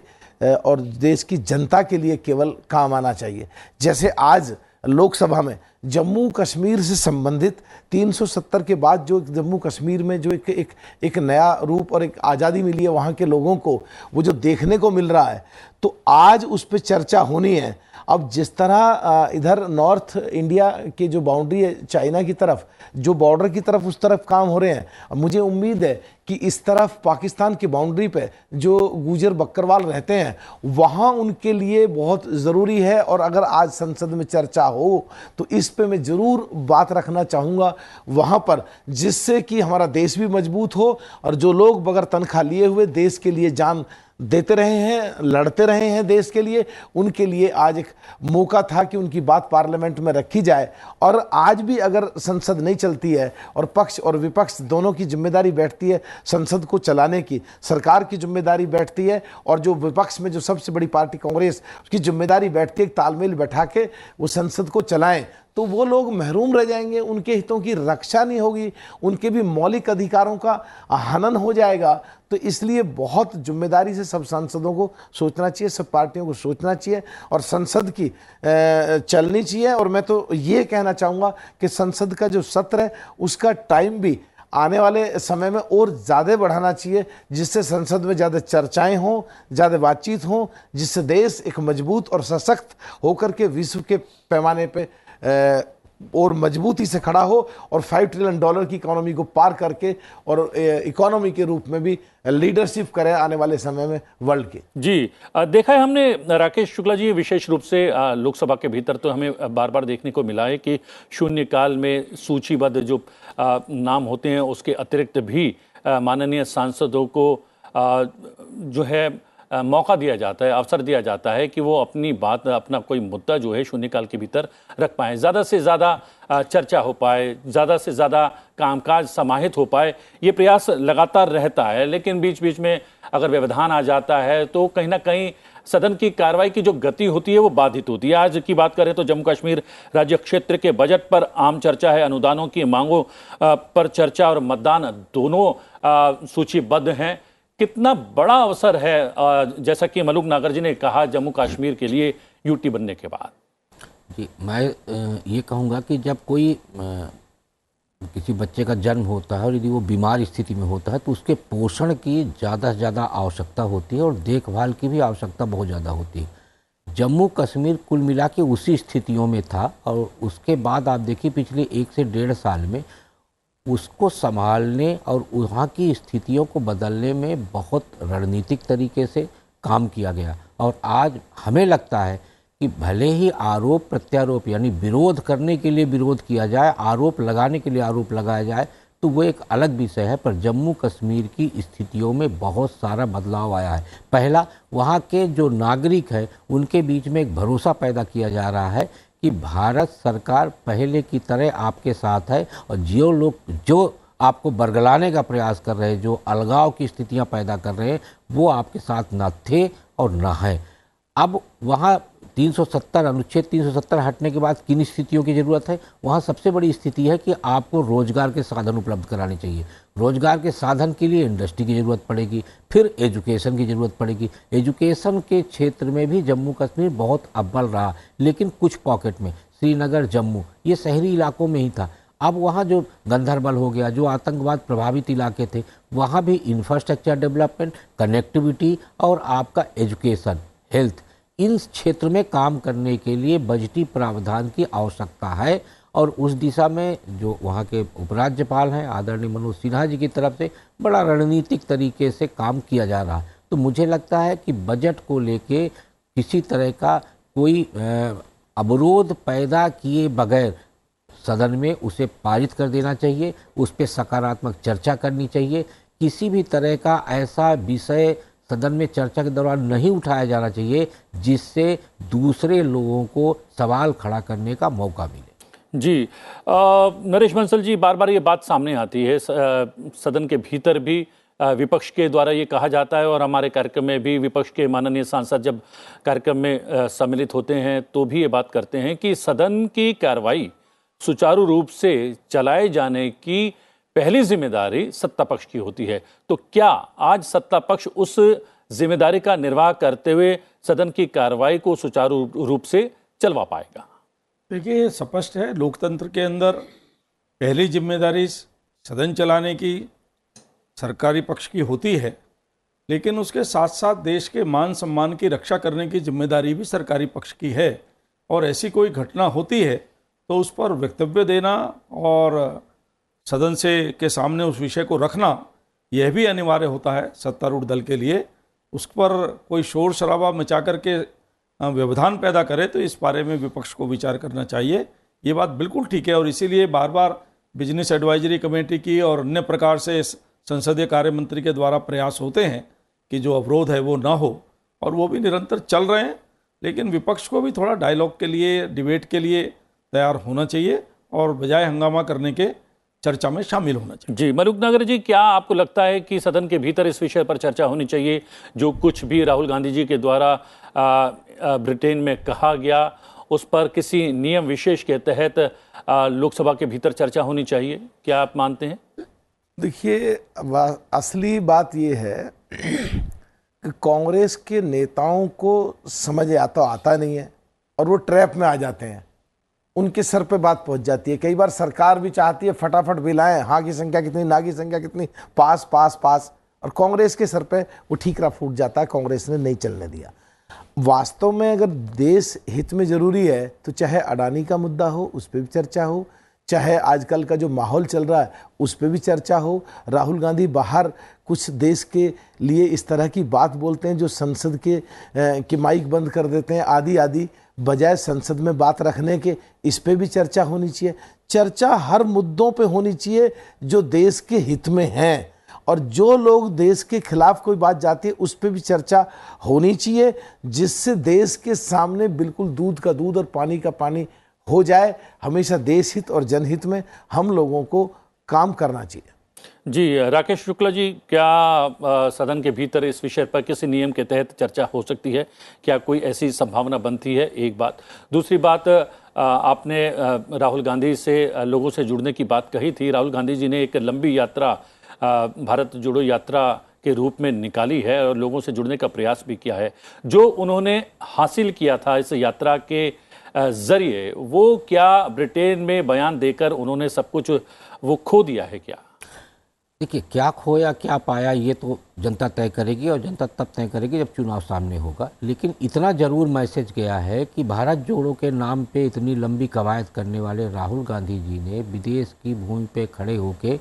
और देश की जनता के लिए केवल काम आना चाहिए। जैसे आज लोकसभा में जम्मू कश्मीर से संबंधित 370 के बाद जो जम्मू कश्मीर में जो एक नया रूप और एक आज़ादी मिली है वहाँ के लोगों को, वो जो देखने को मिल रहा है, तो आज उस पर चर्चा होनी है। अब जिस तरह इधर नॉर्थ इंडिया की जो बाउंड्री है चाइना की तरफ, जो बॉर्डर की तरफ, उस तरफ काम हो रहे हैं, मुझे उम्मीद है कि इस तरफ पाकिस्तान की बाउंड्री पे जो गुजर बकरवाल रहते हैं वहाँ उनके लिए बहुत ज़रूरी है। और अगर आज संसद में चर्चा हो तो इस पे मैं ज़रूर बात रखना चाहूँगा वहाँ पर, जिससे कि हमारा देश भी मजबूत हो, और जो लोग बगैर तनख्वाह लिए हुए देश के लिए जान देते रहे हैं, लड़ते रहे हैं देश के लिए, उनके लिए आज एक मौका था कि उनकी बात पार्लियामेंट में रखी जाए। और आज भी अगर संसद नहीं चलती है और पक्ष और विपक्ष दोनों की जिम्मेदारी बैठती है संसद को चलाने की, सरकार की जिम्मेदारी बैठती है, और जो विपक्ष में जो सबसे बड़ी पार्टी कांग्रेस, उसकी जिम्मेदारी बैठती है तालमेल बैठा के वो संसद को चलाएं, तो वो लोग महरूम रह जाएंगे, उनके हितों की रक्षा नहीं होगी, उनके भी मौलिक अधिकारों का हनन हो जाएगा। तो इसलिए बहुत जिम्मेदारी से सब सांसदों को सोचना चाहिए, सब पार्टियों को सोचना चाहिए, और संसद की चलनी चाहिए। और मैं तो ये कहना चाहूँगा कि संसद का जो सत्र है उसका टाइम भी आने वाले समय में और ज़्यादा बढ़ाना चाहिए, जिससे संसद में ज़्यादा चर्चाएं हों, ज़्यादा बातचीत हों, जिससे देश एक मजबूत और सशक्त होकर के विश्व के पैमाने पे और मजबूती से खड़ा हो, और $5 ट्रिलियन की इकोनॉमी को पार करके और इकोनॉमी के रूप में भी लीडरशिप करे आने वाले समय में वर्ल्ड के। जी देखा है हमने राकेश शुक्ला जी, विशेष रूप से लोकसभा के भीतर तो हमें बार बार देखने को मिला है कि शून्यकाल में सूचीबद्ध जो नाम होते हैं उसके अतिरिक्त भी माननीय सांसदों को जो है मौका दिया जाता है, अवसर दिया जाता है कि वो अपनी बात, अपना कोई मुद्दा जो है शून्यकाल के भीतर रख पाएँ, ज़्यादा से ज़्यादा चर्चा हो पाए, ज़्यादा से ज़्यादा कामकाज समाहित हो पाए, ये प्रयास लगातार रहता है। लेकिन बीच बीच में अगर व्यवधान आ जाता है तो कहीं ना कहीं सदन की कार्रवाई की जो गति होती है वो बाधित होती है। आज की बात करें तो जम्मू कश्मीर राज्य क्षेत्र के बजट पर आम चर्चा है, अनुदानों की मांगों पर चर्चा और मतदान दोनों सूचीबद्ध हैं। कितना बड़ा अवसर है, जैसा कि मलूक नागर जी ने कहा, जम्मू कश्मीर के लिए यूटी बनने के बाद? जी, मैं ये कहूँगा कि जब कोई किसी बच्चे का जन्म होता है और यदि वो बीमार स्थिति में होता है तो उसके पोषण की ज़्यादा से ज़्यादा आवश्यकता होती है और देखभाल की भी आवश्यकता बहुत ज़्यादा होती है। जम्मू कश्मीर कुल मिला के उसी स्थितियों में था और उसके बाद आप देखिए पिछले 1 से 1.5 साल में उसको संभालने और वहाँ की स्थितियों को बदलने में बहुत रणनीतिक तरीके से काम किया गया। और आज हमें लगता है कि भले ही आरोप प्रत्यारोप यानी विरोध करने के लिए विरोध किया जाए, आरोप लगाने के लिए आरोप लगाया जाए, तो वो एक अलग विषय है, पर जम्मू कश्मीर की स्थितियों में बहुत सारा बदलाव आया है। पहला, वहाँ के जो नागरिक हैं उनके बीच में एक भरोसा पैदा किया जा रहा है कि भारत सरकार पहले की तरह आपके साथ है और जो लोग जो आपको बरगलाने का प्रयास कर रहे हैं, जो अलगाव की स्थितियाँ पैदा कर रहे हैं, वो आपके साथ न थे और न हैं। अब वहाँ 370 अनुच्छेद 370 हटने के बाद किन स्थितियों की ज़रूरत है? वहाँ सबसे बड़ी स्थिति है कि आपको रोजगार के साधन उपलब्ध कराने चाहिए। रोजगार के साधन के लिए इंडस्ट्री की ज़रूरत पड़ेगी, फिर एजुकेशन की ज़रूरत पड़ेगी। एजुकेशन के क्षेत्र में भी जम्मू कश्मीर बहुत अव्वल रहा, लेकिन कुछ पॉकेट में, श्रीनगर, जम्मू, ये शहरी इलाकों में ही था। अब वहाँ जो गंदरबल हो गया, जो आतंकवाद प्रभावित इलाके थे, वहाँ भी इंफ्रास्ट्रक्चर डेवलपमेंट, कनेक्टिविटी और आपका एजुकेशन, हेल्थ, इन क्षेत्र में काम करने के लिए बजटी प्रावधान की आवश्यकता है। और उस दिशा में जो वहाँ के उपराज्यपाल हैं आदरणीय मनोज सिन्हा जी की तरफ से बड़ा रणनीतिक तरीके से काम किया जा रहा है। तो मुझे लगता है कि बजट को लेके किसी तरह का कोई अवरोध पैदा किए बगैर सदन में उसे पारित कर देना चाहिए, उस पर सकारात्मक चर्चा करनी चाहिए। किसी भी तरह का ऐसा विषय सदन में चर्चा के दौरान नहीं उठाया जाना चाहिए जिससे दूसरे लोगों को सवाल खड़ा करने का मौका मिले। जी, नरेश बंसल जी, बार बार ये बात सामने आती है, सदन के भीतर भी विपक्ष के द्वारा ये कहा जाता है और हमारे कार्यक्रम में भी विपक्ष के माननीय सांसद जब कार्यक्रम में सम्मिलित होते हैं तो भी ये बात करते हैं कि सदन की कार्रवाई सुचारू रूप से चलाए जाने की पहली जिम्मेदारी सत्ता पक्ष की होती है। तो क्या आज सत्ता पक्ष उस जिम्मेदारी का निर्वाह करते हुए सदन की कार्रवाई को सुचारू रूप से चलवा पाएगा? देखिए, स्पष्ट है, लोकतंत्र के अंदर पहली जिम्मेदारी सदन चलाने की सरकारी पक्ष की होती है, लेकिन उसके साथ साथ देश के मान सम्मान की रक्षा करने की जिम्मेदारी भी सरकारी पक्ष की है। और ऐसी कोई घटना होती है तो उस पर वक्तव्य देना और सदन से के सामने उस विषय को रखना, यह भी अनिवार्य होता है सत्तारूढ़ दल के लिए। उस पर कोई शोर शराबा मचा करके व्यवधान पैदा करे तो इस बारे में विपक्ष को विचार करना चाहिए। ये बात बिल्कुल ठीक है और इसीलिए बार बार बिजनेस एडवाइजरी कमेटी की और अन्य प्रकार से संसदीय कार्य मंत्री के द्वारा प्रयास होते हैं कि जो अवरोध है वो ना हो, और वो भी निरंतर चल रहे हैं। लेकिन विपक्ष को भी थोड़ा डायलॉग के लिए, डिबेट के लिए तैयार होना चाहिए और बजाय हंगामा करने के चर्चा में शामिल होना चाहिए। जी, मलूक नगर जी, क्या आपको लगता है कि सदन के भीतर इस विषय पर चर्चा होनी चाहिए? जो कुछ भी राहुल गांधी जी के द्वारा ब्रिटेन में कहा गया, उस पर किसी नियम विशेष के तहत लोकसभा के भीतर चर्चा होनी चाहिए, क्या आप मानते हैं? देखिए, असली बात ये है कि कांग्रेस के नेताओं को समझ आता नहीं है और वो ट्रैप में आ जाते हैं, उनके सर पे बात पहुंच जाती है। कई बार सरकार भी चाहती है फटाफट बिलाएं, हाँ की संख्या कितनी, ना की संख्या कितनी, पास पास पास, और कांग्रेस के सर पे वो ठीकरा फूट जाता है, कांग्रेस ने नहीं चलने दिया। वास्तव में अगर देश हित में ज़रूरी है तो चाहे अडानी का मुद्दा हो उस पर भी चर्चा हो, चाहे आजकल का जो माहौल चल रहा है उस पर भी चर्चा हो। राहुल गांधी बाहर कुछ देश के लिए इस तरह की बात बोलते हैं जो संसद के माइक बंद कर देते हैं आदि आदि, बजाय संसद में बात रखने के, इस पे भी चर्चा होनी चाहिए। चर्चा हर मुद्दों पे होनी चाहिए जो देश के हित में हैं, और जो लोग देश के खिलाफ कोई बात जाती है उस पर भी चर्चा होनी चाहिए, जिससे देश के सामने बिल्कुल दूध का दूध और पानी का पानी हो जाए। हमेशा देश हित और जनहित में हम लोगों को काम करना चाहिए। जी, राकेश शुक्ला जी, क्या सदन के भीतर इस विषय पर किसी नियम के तहत चर्चा हो सकती है? क्या कोई ऐसी संभावना बनती है? एक बात। दूसरी बात, आपने राहुल गांधी से लोगों से जुड़ने की बात कही थी। राहुल गांधी जी ने एक लंबी यात्रा भारत जोड़ो यात्रा के रूप में निकाली है और लोगों से जुड़ने का प्रयास भी किया है। जो उन्होंने हासिल किया था इस यात्रा के जरिए, वो क्या ब्रिटेन में बयान देकर उन्होंने सब कुछ वो खो दिया है क्या? देखिए, क्या खोया क्या पाया ये तो जनता तय करेगी, और जनता तब तय करेगी जब चुनाव सामने होगा। लेकिन इतना जरूर मैसेज गया है कि भारत जोड़ो के नाम पे इतनी लंबी कवायद करने वाले राहुल गांधी जी ने विदेश की भूमि पे खड़े होकर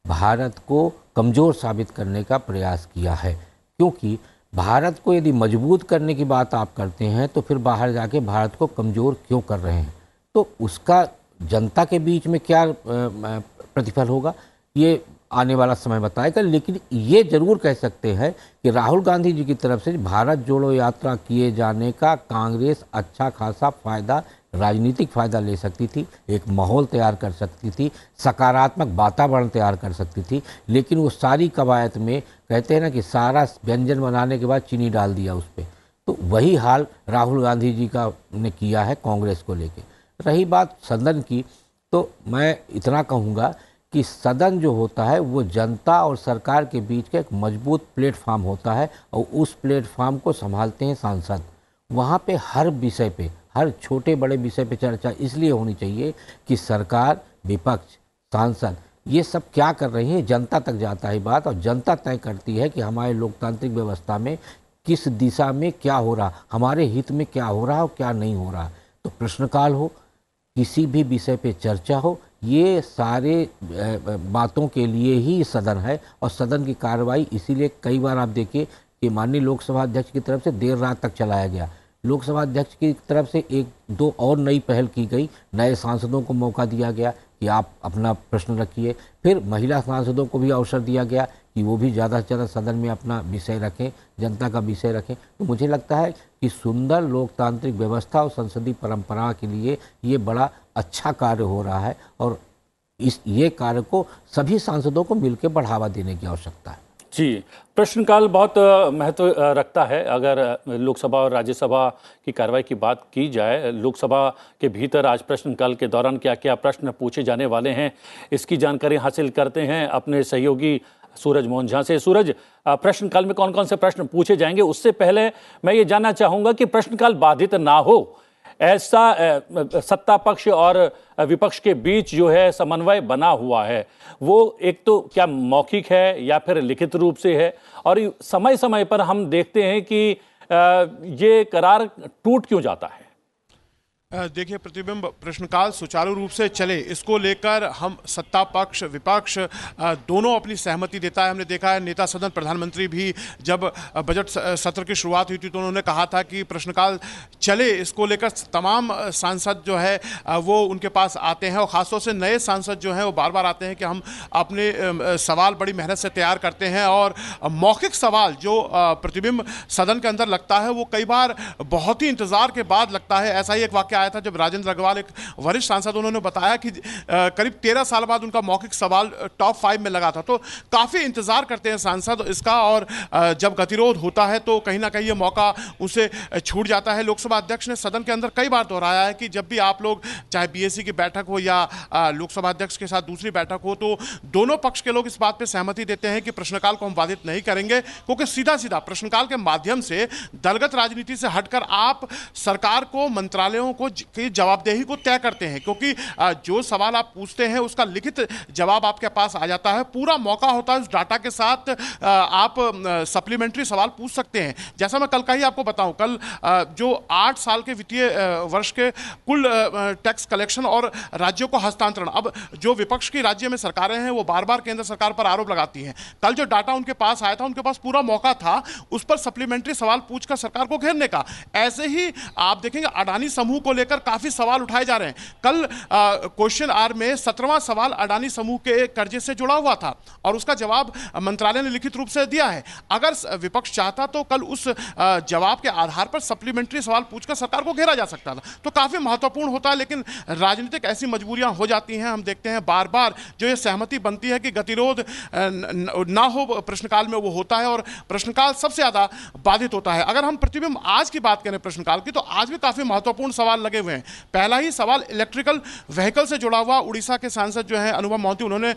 भारत को कमज़ोर साबित करने का प्रयास किया है। क्योंकि भारत को यदि मजबूत करने की बात आप करते हैं तो फिर बाहर जाके भारत को कमज़ोर क्यों कर रहे हैं? तो उसका जनता के बीच में क्या प्रतिफल होगा ये आने वाला समय बताएगा। लेकिन ये जरूर कह सकते हैं कि राहुल गांधी जी की तरफ से भारत जोड़ो यात्रा किए जाने का कांग्रेस अच्छा खासा फायदा, राजनीतिक फायदा ले सकती थी, एक माहौल तैयार कर सकती थी, सकारात्मक वातावरण तैयार कर सकती थी। लेकिन वो सारी कवायद में कहते हैं ना कि सारा व्यंजन बनाने के बाद चीनी डाल दिया उस पर। तो वही हाल राहुल गांधी जी का ने किया है कांग्रेस को लेके। रही बात सदन की, तो मैं इतना कहूँगा कि सदन जो होता है वो जनता और सरकार के बीच का एक मजबूत प्लेटफॉर्म होता है, और उस प्लेटफॉर्म को संभालते हैं सांसद। वहाँ पे हर विषय पे, हर छोटे बड़े विषय पे चर्चा इसलिए होनी चाहिए कि सरकार, विपक्ष, सांसद ये सब क्या कर रही हैं, जनता तक जाता है बात, और जनता तय करती है कि हमारे लोकतांत्रिक व्यवस्था में किस दिशा में क्या हो रहा, हमारे हित में क्या हो रहा और क्या नहीं हो रहा। तो प्रश्नकाल हो, किसी भी विषय पे चर्चा हो, ये सारे बातों के लिए ही सदन है। और सदन की कार्रवाई इसीलिए कई बार आप देखिए कि माननीय लोकसभा अध्यक्ष की तरफ से देर रात तक चलाया गया। लोकसभा अध्यक्ष की तरफ से एक दो और नई पहल की गई, नए सांसदों को मौका दिया गया कि आप अपना प्रश्न रखिए। फिर महिला सांसदों को भी अवसर दिया गया कि वो भी ज़्यादा से ज़्यादा सदन में अपना विषय रखें, जनता का विषय रखें। तो मुझे लगता है कि सुंदर लोकतांत्रिक व्यवस्था और संसदीय परंपरा के लिए ये बड़ा अच्छा कार्य हो रहा है, और ये कार्य को सभी सांसदों को मिलकर बढ़ावा देने की आवश्यकता है। जी, प्रश्नकाल बहुत महत्व रखता है। अगर लोकसभा और राज्यसभा की कार्रवाई की बात की जाए, लोकसभा के भीतर आज प्रश्नकाल के दौरान क्या क्या प्रश्न पूछे जाने वाले हैं, इसकी जानकारी हासिल करते हैं अपने सहयोगी सूरज मोहन झा से। सूरज, प्रश्नकाल में कौन कौन से प्रश्न पूछे जाएंगे? उससे पहले मैं ये जानना चाहूँगा कि प्रश्नकाल बाधित ना हो, ऐसा सत्ता पक्ष और विपक्ष के बीच जो है समन्वय बना हुआ है, वो एक तो क्या मौखिक है या फिर लिखित रूप से है? और समय समय पर हम देखते हैं कि ये करार टूट क्यों जाता है? देखिए, प्रतिबिंब प्रश्नकाल सुचारू रूप से चले, इसको लेकर हम सत्ता पक्ष विपक्ष दोनों अपनी सहमति देता है। हमने देखा है नेता सदन प्रधानमंत्री भी जब बजट सत्र की शुरुआत हुई थी तो उन्होंने कहा था कि प्रश्नकाल चले, इसको लेकर तमाम सांसद जो है वो उनके पास आते हैं, और ख़ासतौर से नए सांसद जो हैं वो बार बार आते हैं कि हम अपने सवाल बड़ी मेहनत से तैयार करते हैं। और मौखिक सवाल जो प्रतिबिंब सदन के अंदर लगता है वो कई बार बहुत ही इंतज़ार के बाद लगता है। ऐसा ही एक वाक्य आया था जब राजेंद्र अग्रवाल, एक वरिष्ठ सांसद, उन्होंने बताया कि करीब 13 साल बाद उनका मौखिक सवाल टॉप 5 में लगा था। तो काफ़ी इंतजार करते हैं सांसद इसका, और जब गतिरोध होता है तो कहीं ना कहीं ये मौका उसे छूट जाता है। लोकसभा अध्यक्ष ने सदन के अंदर कई बार दोहराया है कि जब भी आप लोग, चाहे बीएससी की बैठक हो या लोकसभा अध्यक्ष के साथ दूसरी बैठक हो, तो दोनों पक्ष के लोग इस बात पर सहमति देते हैं कि प्रश्नकाल को हम बाधित नहीं करेंगे, क्योंकि सीधा सीधा प्रश्नकाल के माध्यम से दलगत राजनीति से हटकर आप सरकार को, मंत्रालयों को की जवाबदेही को तय करते हैं। क्योंकि जो सवाल आप पूछते हैं उसका लिखित जवाब आपके पास आ जाता है, पूरा मौका होता है उस डाटा के साथ आप सप्लीमेंट्री सवाल पूछ सकते हैं। जैसा मैं कल का ही आपको बताऊं, कल जो 8 साल के वित्तीय वर्ष के कुल टैक्स कलेक्शन और राज्यों को हस्तांतरण, अब जो विपक्ष की राज्य में सरकारें हैं वो बार बार केंद्र सरकार पर आरोप लगाती हैं। कल जो डाटा उनके पास आया था, उनके पास पूरा मौका था उस पर सप्लीमेंट्री सवाल पूछकर सरकार को घेरने का। ऐसे ही आप देखेंगे अडानी समूह को लेकर काफी सवाल उठाए जा रहे हैं। कल क्वेश्चन आवर में 17वां सवाल अडानी समूह के कर्जे से जुड़ा हुआ था और उसका जवाब मंत्रालय ने लिखित रूप से दिया है। अगर विपक्ष चाहता तो कल उस जवाब के आधार पर सप्लीमेंट्री सवाल पूछकर सरकार को घेरा जा सकता था। तो काफी महत्वपूर्ण होता है, लेकिन राजनीतिक ऐसी मजबूरियां हो जाती हैं। हम देखते हैं बार बार जो ये सहमति बनती है कि गतिरोध ना हो प्रश्नकाल में, वो होता है और प्रश्नकाल सबसे ज्यादा बाधित होता है। अगर हम प्रतिबिंब आज की बात करें प्रश्नकाल की, तो आज भी काफी महत्वपूर्ण सवाल लगे हुए हैं। पहला ही सवाल इलेक्ट्रिकल व्हीकल से जुड़ा हुआ, उड़ीसा के सांसद जो है अनुभव मोहंती, उन्होंने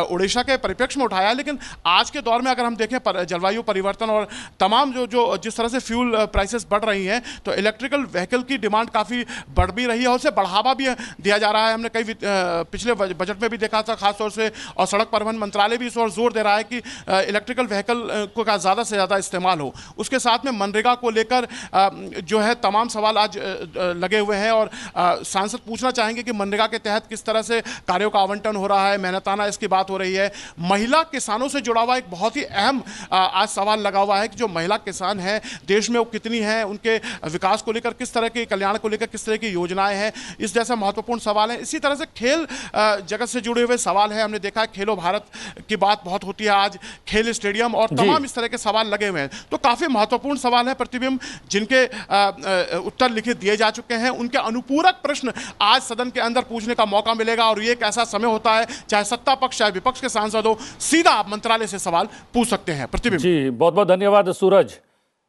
उड़ीसा के परिप्रेक्ष्य में उठाया। लेकिन आज के दौर में अगर हम देखें जलवायु परिवर्तन और तमाम जो जिस तरह से फ्यूल प्राइसेस बढ़ रही हैं, तो इलेक्ट्रिकल व्हीकल की डिमांड काफी बढ़ भी रही है और उसे बढ़ावा भी दिया जा रहा है। हमने कई पिछले बजट में भी देखा था खासतौर से, और सड़क परिवहन मंत्रालय भी इस ओर जोर दे रहा है कि इलेक्ट्रिकल व्हीकल को का ज़्यादा से ज़्यादा इस्तेमाल हो। उसके साथ में मनरेगा को लेकर जो है तमाम सवाल आज लगे हुए हैं और सांसद पूछना चाहेंगे कि मनरेगा के तहत किस तरह से कार्यों का आवंटन हो रहा है, मेहनताना इसकी बात हो रही है। महिला किसानों से जुड़ा हुआ एक बहुत ही अहम आज सवाल लगा हुआ है कि जो महिला किसान हैं देश में वो कितनी हैं, उनके विकास को लेकर किस तरह के, कल्याण को लेकर किस तरह की योजनाएं हैं, इस जैसा महत्वपूर्ण सवाल है। इसी तरह से खेल जगत से जुड़े हुए सवाल है। हमने देखा है खेलो भारत की बात बहुत होती है, आज खेल स्टेडियम और तमाम इस तरह के सवाल लगे हुए हैं। तो काफी महत्वपूर्ण सवाल है प्रतिबिंब, जिनके उत्तर लिखित दिए जा चुके हैं। उनके अनुपूरक प्रश्न आज सदन के अंदर पूछने का मौका मिलेगा और ये एक ऐसा समय होता है, चाहे सत्ता पक्ष चाहे विपक्ष के सांसद हो, सीधा आप मंत्रालय से सवाल पूछ सकते हैं। प्रतिबिंब जी, बहुत बहुत धन्यवाद सूरज।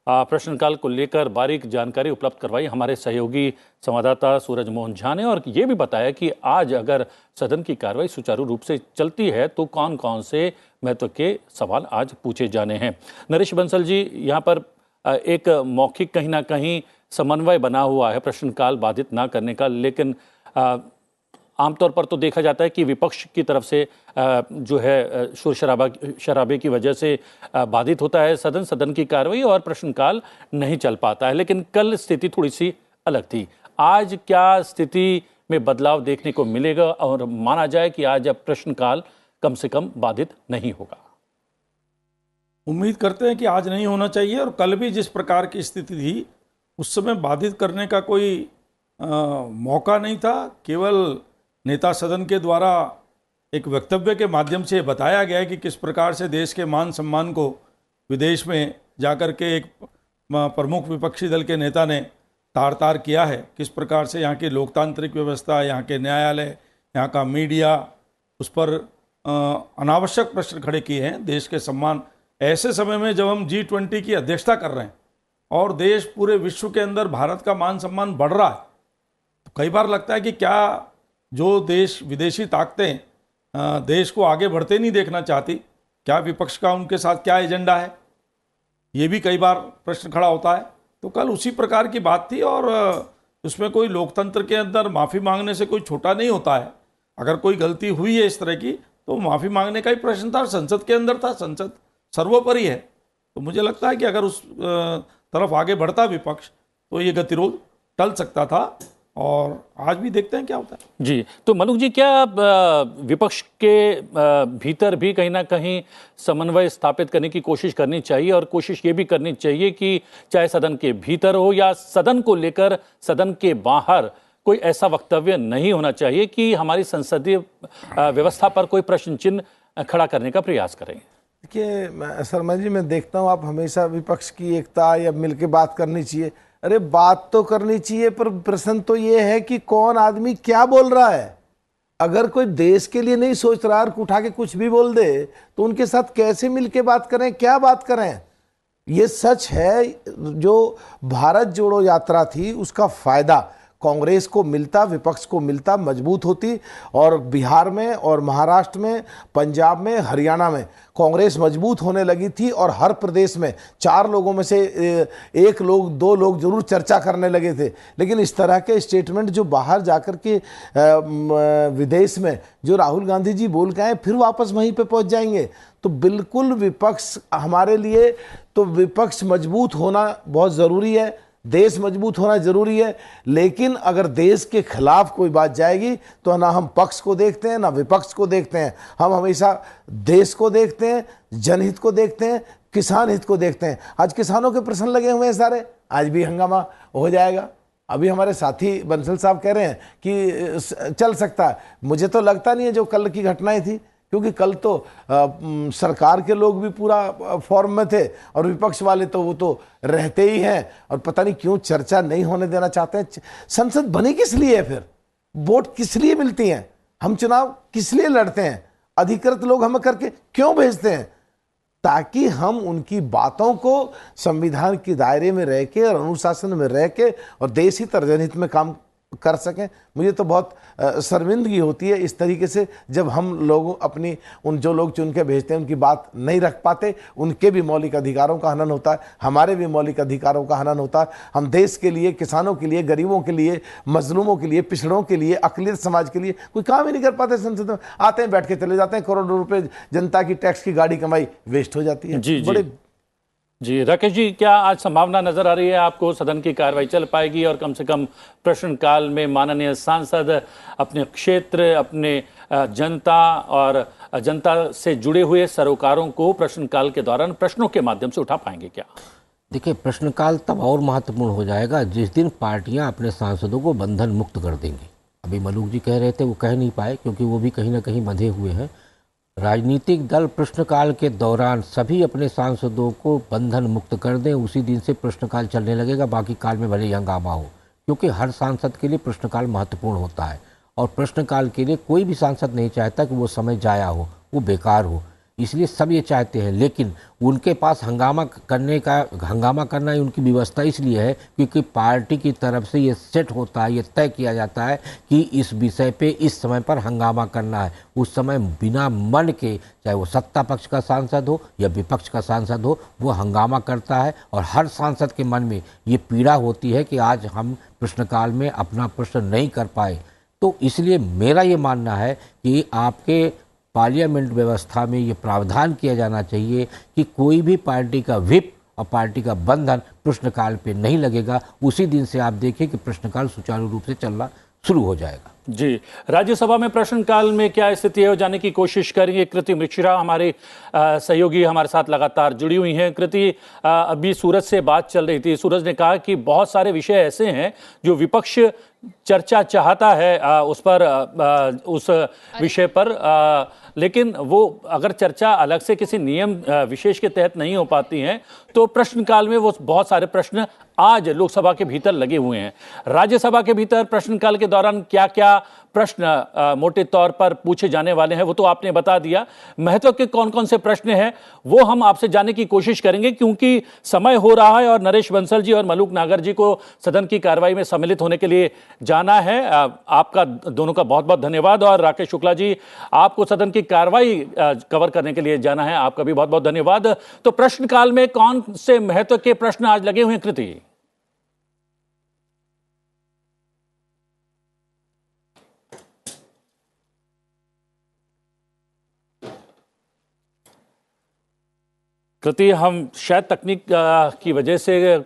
प्रश्नकाल को लेकर बारीक जानकारी उपलब्ध करवाई हमारे सहयोगी संवाददाता सूरज मोहन झा ने, और ये भी बताया कि आज अगर सदन की कार्रवाई सुचारू रूप से चलती है तो कौन कौन से महत्व के सवाल आज पूछे जाने हैं। नरेश बंसल जी, यहाँ पर एक मौखिक कहीं ना कहीं समन्वय बना हुआ है प्रश्नकाल बाधित ना करने का, लेकिन आमतौर पर तो देखा जाता है कि विपक्ष की तरफ से जो है शोर शराबे की वजह से बाधित होता है सदन की कार्रवाई और प्रश्नकाल नहीं चल पाता है। लेकिन कल स्थिति थोड़ी सी अलग थी। आज क्या स्थिति में बदलाव देखने को मिलेगा और माना जाए कि आज अब प्रश्नकाल कम से कम बाधित नहीं होगा? उम्मीद करते हैं कि आज नहीं होना चाहिए, और कल भी जिस प्रकार की स्थिति थी उस समय बाधित करने का कोई मौका नहीं था। केवल नेता सदन के द्वारा एक वक्तव्य के माध्यम से बताया गया है कि किस प्रकार से देश के मान सम्मान को विदेश में जाकर के एक प्रमुख विपक्षी दल के नेता ने तार किया है, किस प्रकार से यहाँ की लोकतांत्रिक व्यवस्था, यहाँ के न्यायालय, यहाँ का मीडिया, उस पर अनावश्यक प्रश्न खड़े किए हैं देश के सम्मान। ऐसे समय में जब हम G20 की अध्यक्षता कर रहे हैं और देश पूरे विश्व के अंदर भारत का मान सम्मान बढ़ रहा है, तो कई बार लगता है कि क्या जो देश विदेशी ताकतें देश को आगे बढ़ते नहीं देखना चाहती, क्या विपक्ष का उनके साथ क्या एजेंडा है, ये भी कई बार प्रश्न खड़ा होता है। तो कल उसी प्रकार की बात थी और उसमें कोई लोकतंत्र के अंदर माफ़ी मांगने से कोई छोटा नहीं होता है। अगर कोई गलती हुई है इस तरह की तो माफ़ी मांगने का ही प्रश्न था, संसद के अंदर था, संसद सर्वोपरि है। तो मुझे लगता है कि अगर उस तरफ आगे बढ़ता विपक्ष तो ये गतिरोध टल सकता था, और आज भी देखते हैं क्या होता है। जी, तो मनुक जी, क्या विपक्ष के भीतर भी कहीं ना कहीं समन्वय स्थापित करने की कोशिश करनी चाहिए, और कोशिश ये भी करनी चाहिए कि चाहे सदन के भीतर हो या सदन को लेकर सदन के बाहर कोई ऐसा वक्तव्य नहीं होना चाहिए कि हमारी संसदीय व्यवस्था पर कोई प्रश्न चिन्ह खड़ा करने का प्रयास करें? देखिए शर्मा जी, मैं देखता हूँ आप हमेशा विपक्ष की एकता या मिलकर बात करनी चाहिए। अरे बात तो करनी चाहिए, पर प्रश्न तो ये है कि कौन आदमी क्या बोल रहा है। अगर कोई देश के लिए नहीं सोच रहा और उठा के कुछ भी बोल दे तो उनके साथ कैसे मिलके बात करें, क्या बात करें। ये सच है, जो भारत जोड़ो यात्रा थी उसका फायदा कांग्रेस को मिलता, विपक्ष को मिलता, मजबूत होती, और बिहार में और महाराष्ट्र में, पंजाब में, हरियाणा में कांग्रेस मजबूत होने लगी थी, और हर प्रदेश में 4 लोगों में से 1 लोग 2 लोग जरूर चर्चा करने लगे थे। लेकिन इस तरह के स्टेटमेंट जो बाहर जाकर के विदेश में जो राहुल गांधी जी बोल के आए, फिर वापस वहीं पे पहुंच जाएंगे। तो बिल्कुल विपक्ष हमारे लिए, तो विपक्ष मजबूत होना बहुत ज़रूरी है, देश मजबूत होना जरूरी है। लेकिन अगर देश के खिलाफ कोई बात जाएगी तो ना हम पक्ष को देखते हैं ना विपक्ष को देखते हैं, हम हमेशा देश को देखते हैं, जनहित को देखते हैं, किसान हित को देखते हैं। आज किसानों के प्रश्न लगे हुए हैं सारे, आज भी हंगामा हो जाएगा। अभी हमारे साथी बंसल साहब कह रहे हैं कि चल सकता है, मुझे तो लगता नहीं है जो कल की घटनाएं थी, क्योंकि कल तो सरकार के लोग भी पूरा फॉर्म में थे और विपक्ष वाले तो वो तो रहते ही हैं, और पता नहीं क्यों चर्चा नहीं होने देना चाहते हैं। संसद बनी किस लिए है फिर? वोट किस लिए मिलती हैं? हम चुनाव किस लिए लड़ते हैं? अधिकृत लोग हमें करके क्यों भेजते हैं? ताकि हम उनकी बातों को संविधान के दायरे में रह के और अनुशासन में रह के और देश हित और जनहित में काम कर सकें। मुझे तो बहुत शर्मिंदगी होती है इस तरीके से जब हम लोग अपनी जो लोग चुन के भेजते हैं उनकी बात नहीं रख पाते। उनके भी मौलिक अधिकारों का हनन होता है, हमारे भी मौलिक अधिकारों का हनन होता है। हम देश के लिए, किसानों के लिए, गरीबों के लिए, मजलूमों के लिए, पिछड़ों के लिए, अकलियत समाज के लिए कोई काम ही नहीं कर पाते। संसद में आते हैं, बैठ के चले जाते हैं, करोड़ों रुपए जनता की टैक्स की गाड़ी कमाई वेस्ट हो जाती है। बड़े जी राकेश जी, क्या आज संभावना नजर आ रही है आपको सदन की कार्रवाई चल पाएगी और कम से कम प्रश्नकाल में माननीय सांसद अपने क्षेत्र, अपने जनता और जनता से जुड़े हुए सरोकारों को प्रश्नकाल के दौरान प्रश्नों के माध्यम से उठा पाएंगे क्या? देखिए, प्रश्नकाल तब और महत्वपूर्ण हो जाएगा जिस दिन पार्टियां अपने सांसदों को बंधन मुक्त कर देंगी। अभी मलूक जी कह रहे थे, वो कह नहीं पाए क्योंकि वो भी कहीं ना कहीं बंधे हुए हैं। राजनीतिक दल प्रश्नकाल के दौरान सभी अपने सांसदों को बंधन मुक्त कर दें, उसी दिन से प्रश्नकाल चलने लगेगा। बाकी काल में भले ही हंगामा हो, क्योंकि हर सांसद के लिए प्रश्नकाल महत्वपूर्ण होता है और प्रश्नकाल के लिए कोई भी सांसद नहीं चाहता कि वो समय जाया हो, वो बेकार हो। इसलिए सब ये चाहते हैं, लेकिन उनके पास हंगामा करना ही उनकी व्यवस्था इसलिए है क्योंकि पार्टी की तरफ से ये सेट होता है, ये तय किया जाता है कि इस विषय पे इस समय पर हंगामा करना है। उस समय बिना मन के, चाहे वो सत्ता पक्ष का सांसद हो या विपक्ष का सांसद हो, वो हंगामा करता है और हर सांसद के मन में ये पीड़ा होती है कि आज हम प्रश्नकाल में अपना प्रश्न नहीं कर पाए। तो इसलिए मेरा ये मानना है कि आपके पार्लियामेंट व्यवस्था में ये प्रावधान किया जाना चाहिए कि कोई भी पार्टी का व्हिप और पार्टी का बंधन प्रश्नकाल पे नहीं लगेगा। उसी दिन से आप देखिए कि प्रश्नकाल सुचारू रूप से चलना शुरू हो जाएगा। जी, राज्यसभा में प्रश्नकाल में क्या स्थिति है, जाने की कोशिश करेंगे। कृति मिश्रा हमारे सहयोगी हमारे साथ लगातार जुड़ी हुई हैं। कृति, अभी सूरज से बात चल रही थी, सूरज ने कहा कि बहुत सारे विषय ऐसे हैं जो विपक्ष चर्चा चाहता है उस विषय पर, लेकिन वो अगर चर्चा अलग से किसी नियम विशेष के तहत नहीं हो पाती हैं तो प्रश्नकाल में वो बहुत सारे प्रश्न आज लोकसभा के भीतर लगे हुए हैं। राज्यसभा के भीतर प्रश्नकाल के दौरान क्या क्या प्रश्न मोटे तौर पर पूछे जाने वाले हैं वो तो आपने बता दिया। महत्व के कौन कौन से प्रश्न हैं वो हम आपसे जानने की कोशिश करेंगे, क्योंकि समय हो रहा है और नरेश बंसल जी और मलूक नागर जी को सदन की कार्रवाई में सम्मिलित होने के लिए जाना है। आपका दोनों का बहुत बहुत धन्यवाद। और राकेश शुक्ला जी, आपको सदन की कार्रवाई कवर करने के लिए जाना है, आपका भी बहुत बहुत धन्यवाद। तो प्रश्नकाल में कौन से महत्व के प्रश्न आज लगे हुए हैं कृति? कृति, हम शायद तकनीक की वजह से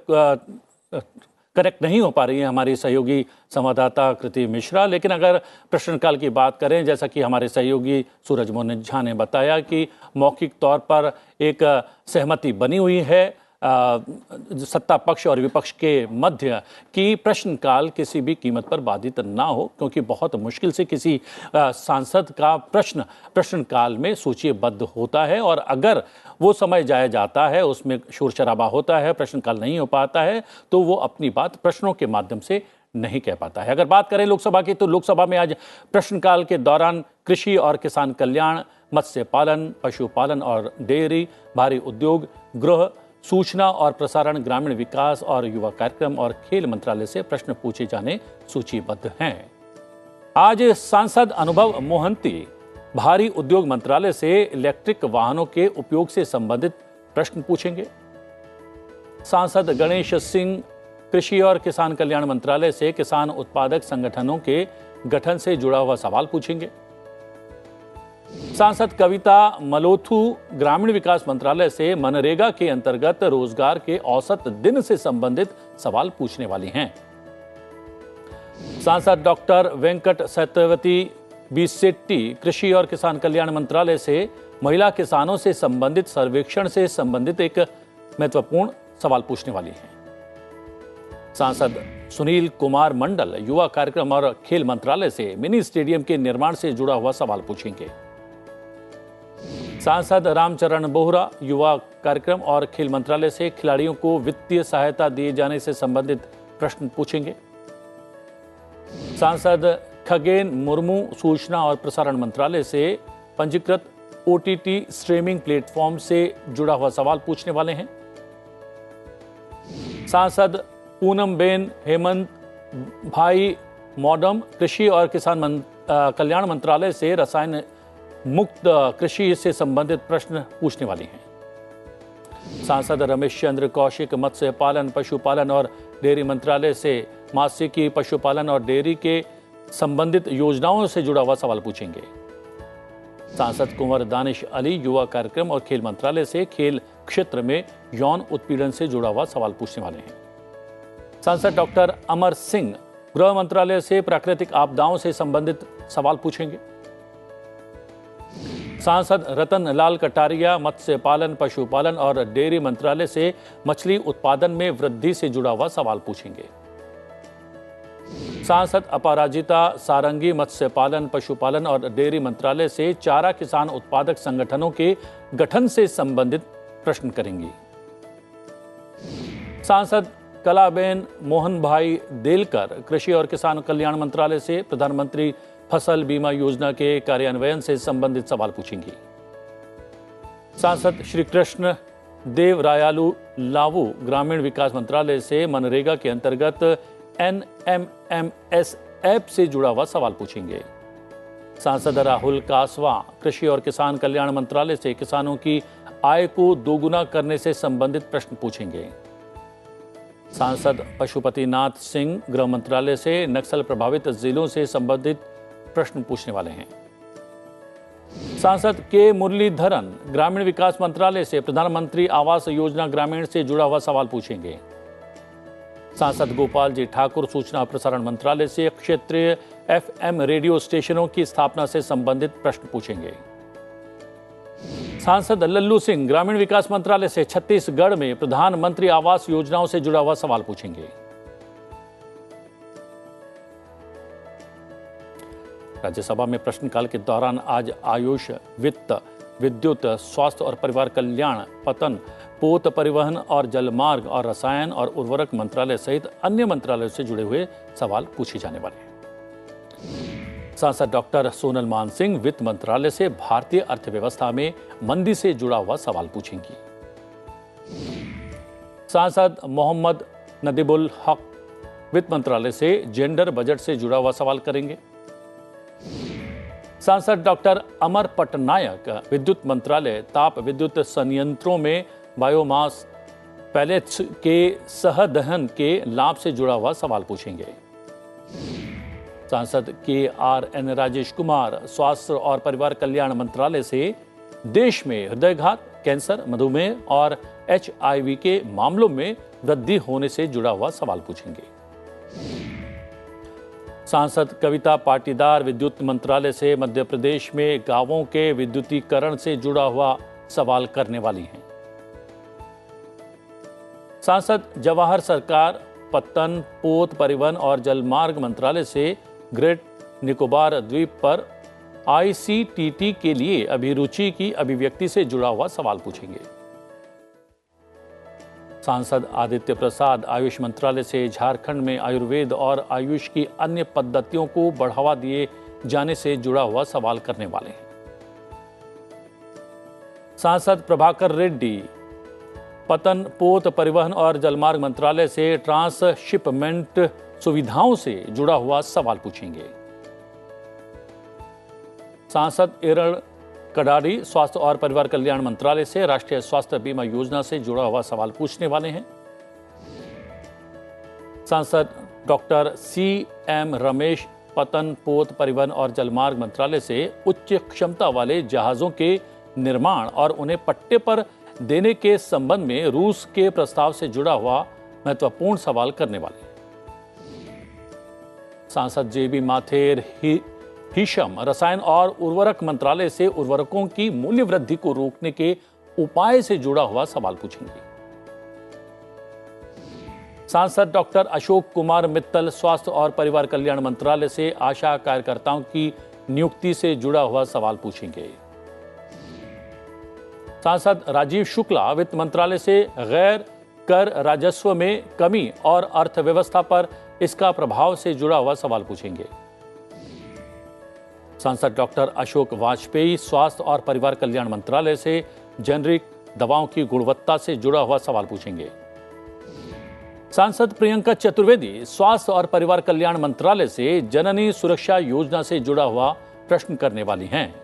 कनेक्ट नहीं हो पा रही है हमारी सहयोगी संवाददाता कृति मिश्रा, लेकिन अगर प्रश्नकाल की बात करें, जैसा कि हमारे सहयोगी सूरज मोहन झा ने बताया कि मौखिक तौर पर एक सहमति बनी हुई है सत्ता पक्ष और विपक्ष के मध्य कि प्रश्नकाल किसी भी कीमत पर बाधित ना हो, क्योंकि बहुत मुश्किल से किसी सांसद का प्रश्नकाल में सूचीबद्ध होता है और अगर वो समय जाया जाता है, उसमें शोर शराबा होता है, प्रश्नकाल नहीं हो पाता है, तो वो अपनी बात प्रश्नों के माध्यम से नहीं कह पाता है। अगर बात करें लोकसभा की, तो लोकसभा में आज प्रश्नकाल के दौरान कृषि और किसान कल्याण, मत्स्य पालन, पशुपालन और डेयरी, भारी उद्योग, गृह, सूचना और प्रसारण, ग्रामीण विकास और युवा कार्यक्रम और खेल मंत्रालय से प्रश्न पूछे जाने सूचीबद्ध हैं। आज सांसद अनुभव मोहंती भारी उद्योग मंत्रालय से इलेक्ट्रिक वाहनों के उपयोग से संबंधित प्रश्न पूछेंगे। सांसद गणेश सिंह कृषि और किसान कल्याण मंत्रालय से किसान उत्पादक संगठनों के गठन से जुड़ा हुआ सवाल पूछेंगे। सांसद कविता मलोथू ग्रामीण विकास मंत्रालय से मनरेगा के अंतर्गत रोजगार के औसत दिन से संबंधित सवाल पूछने वाली हैं। सांसद डॉक्टर वेंकट सत्यवती बी शेट्टी कृषि और किसान कल्याण मंत्रालय से महिला किसानों से संबंधित सर्वेक्षण से संबंधित एक महत्वपूर्ण सवाल पूछने वाली हैं। सांसद सुनील कुमार मंडल युवा कार्यक्रम और खेल मंत्रालय से मिनी स्टेडियम के निर्माण से जुड़ा हुआ सवाल पूछेंगे। सांसद रामचरण बोहरा युवा कार्यक्रम और खेल मंत्रालय से खिलाड़ियों को वित्तीय सहायता दिए जाने से संबंधित प्रश्न पूछेंगे। सांसद खगेन मुर्मू सूचना और प्रसारण मंत्रालय से पंजीकृत OTT स्ट्रीमिंग प्लेटफॉर्म से जुड़ा हुआ सवाल पूछने वाले हैं। सांसद पूनमबेन हेमंत भाई मॉडम कृषि और किसान कल्याण मंत्रालय से रसायन मुक्त कृषि से संबंधित प्रश्न पूछने वाली हैं। सांसद रमेश चंद्र कौशिक मत्स्य पालन, पशुपालन और डेयरी मंत्रालय से मात्स्यिकी, पशुपालन और डेयरी के संबंधित योजनाओं से जुड़ा हुआ सवाल पूछेंगे। सांसद कुंवर दानिश अली युवा कार्यक्रम और खेल मंत्रालय से खेल क्षेत्र में यौन उत्पीड़न से जुड़ा हुआ सवाल पूछने वाले हैं। सांसद डॉक्टर अमर सिंह गृह मंत्रालय से प्राकृतिक आपदाओं से संबंधित सवाल पूछेंगे। सांसद रतन लाल कटारिया मत्स्य पालन, पशुपालन और डेयरी मंत्रालय से मछली उत्पादन में वृद्धि से जुड़ा हुआ सवाल पूछेंगे। सांसद अपराजिता सारंगी मत्स्य पालन, पशुपालन और डेयरी मंत्रालय से चारा किसान उत्पादक संगठनों के गठन से संबंधित प्रश्न करेंगी। सांसद कलाबेन मोहन भाई देलकर कृषि और किसान कल्याण मंत्रालय से प्रधानमंत्री फसल बीमा योजना के कार्यान्वयन से संबंधित सवाल पूछेंगी। सांसद श्री कृष्ण देव रायालू लावू ग्रामीण विकास मंत्रालय से मनरेगा के अंतर्गत NMMS ऐप से जुड़ा हुआ सवाल पूछेंगे। सांसद राहुल कासवा कृषि और किसान कल्याण मंत्रालय से किसानों की आय को दोगुना करने से संबंधित प्रश्न पूछेंगे। सांसद पशुपतिनाथ सिंह गृह मंत्रालय से नक्सल प्रभावित जिलों से संबंधित प्रश्न पूछने वाले हैं। सांसद के मुरलीधरन ग्रामीण विकास मंत्रालय से प्रधानमंत्री आवास योजना ग्रामीण से जुड़ा हुआ सवाल पूछेंगे। सांसद गोपाल जी ठाकुर सूचना और प्रसारण मंत्रालय से क्षेत्रीय FM रेडियो स्टेशनों की स्थापना से संबंधित प्रश्न पूछेंगे। सांसद लल्लू सिंह ग्रामीण विकास मंत्रालय से छत्तीसगढ़ में प्रधानमंत्री आवास योजनाओं से जुड़ा हुआ सवाल पूछेंगे। राज्यसभा में प्रश्नकाल के दौरान आज आयुष, वित्त, विद्युत, स्वास्थ्य और परिवार कल्याण, पतन, पोत परिवहन और जलमार्ग और रसायन और उर्वरक मंत्रालय सहित अन्य मंत्रालयों से जुड़े हुए सवाल पूछे जाने वाले हैं। सांसद डॉक्टर सोनल मानसिंह वित्त मंत्रालय से भारतीय अर्थव्यवस्था में मंदी से जुड़ा हुआ सवाल पूछेंगी। सांसद मोहम्मद नदीबुल हक वित्त मंत्रालय से जेंडर बजट से जुड़ा हुआ सवाल करेंगे। सांसद डॉक्टर अमर पटनायक विद्युत मंत्रालय ताप विद्युत संयंत्रों में बायोमास पैलेट्स के सहदहन के लाभ से जुड़ा हुआ सवाल पूछेंगे। सांसद KRN राजेश कुमार स्वास्थ्य और परिवार कल्याण मंत्रालय से देश में हृदयघात, कैंसर, मधुमेह और HIV के मामलों में वृद्धि होने से जुड़ा हुआ सवाल पूछेंगे। सांसद कविता पाटीदार विद्युत मंत्रालय से मध्य प्रदेश में गांवों के विद्युतीकरण से जुड़ा हुआ सवाल करने वाली हैं। सांसद जवाहर सरकार पत्तन, पोत परिवहन और जलमार्ग मंत्रालय से ग्रेट निकोबार द्वीप पर ICTT के लिए अभिरुचि की अभिव्यक्ति से जुड़ा हुआ सवाल पूछेंगे। सांसद आदित्य प्रसाद आयुष मंत्रालय से झारखंड में आयुर्वेद और आयुष की अन्य पद्धतियों को बढ़ावा दिए जाने से जुड़ा हुआ सवाल करने वाले हैं। सांसद प्रभाकर रेड्डी पतन, पोत परिवहन और जलमार्ग मंत्रालय से ट्रांसशिपमेंट सुविधाओं से जुड़ा हुआ सवाल पूछेंगे। सांसद एरल कडारी स्वास्थ्य और परिवार कल्याण मंत्रालय से राष्ट्रीय स्वास्थ्य बीमा योजना से जुड़ा हुआ सवाल पूछने वाले हैं। सांसद डॉक्टर CM रमेश पतन, पोत परिवहन और जलमार्ग मंत्रालय से उच्च क्षमता वाले जहाजों के निर्माण और उन्हें पट्टे पर देने के संबंध में रूस के प्रस्ताव से जुड़ा हुआ महत्वपूर्ण सवाल करने वाले हैं। सांसद JB माथेर हिशम रसायन और उर्वरक मंत्रालय से उर्वरकों की मूल्य वृद्धि को रोकने के उपाय से जुड़ा हुआ सवाल पूछेंगे। सांसद डॉक्टर अशोक कुमार मित्तल स्वास्थ्य और परिवार कल्याण मंत्रालय से आशा कार्यकर्ताओं की नियुक्ति से जुड़ा हुआ सवाल पूछेंगे। सांसद राजीव शुक्ला वित्त मंत्रालय से गैर कर राजस्व में कमी और अर्थव्यवस्था पर इसका प्रभाव से जुड़ा हुआ सवाल पूछेंगे। सांसद डॉक्टर अशोक वाजपेयी स्वास्थ्य और परिवार कल्याण मंत्रालय से जेनरिक दवाओं की गुणवत्ता से जुड़ा हुआ सवाल पूछेंगे। सांसद प्रियंका चतुर्वेदी स्वास्थ्य और परिवार कल्याण मंत्रालय से जननी सुरक्षा योजना से जुड़ा हुआ प्रश्न करने वाली हैं।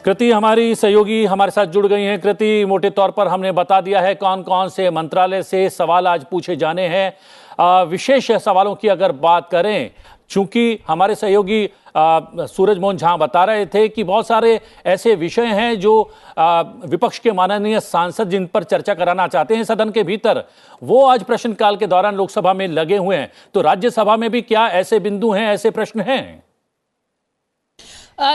कृति हमारी सहयोगी हमारे साथ जुड़ गई हैं। कृति, मोटे तौर पर हमने बता दिया है कौन कौन से मंत्रालय से सवाल आज पूछे जाने हैं। विशेष सवालों की अगर बात करें, चूंकि हमारे सहयोगी सूरज मोहन झा बता रहे थे कि बहुत सारे ऐसे विषय हैं जो विपक्ष के माननीय सांसद जिन पर चर्चा कराना चाहते हैं सदन के भीतर, वो आज प्रश्नकाल के दौरान लोकसभा में लगे हुए हैं। तो राज्यसभा में भी क्या ऐसे बिंदु हैं, ऐसे प्रश्न हैं?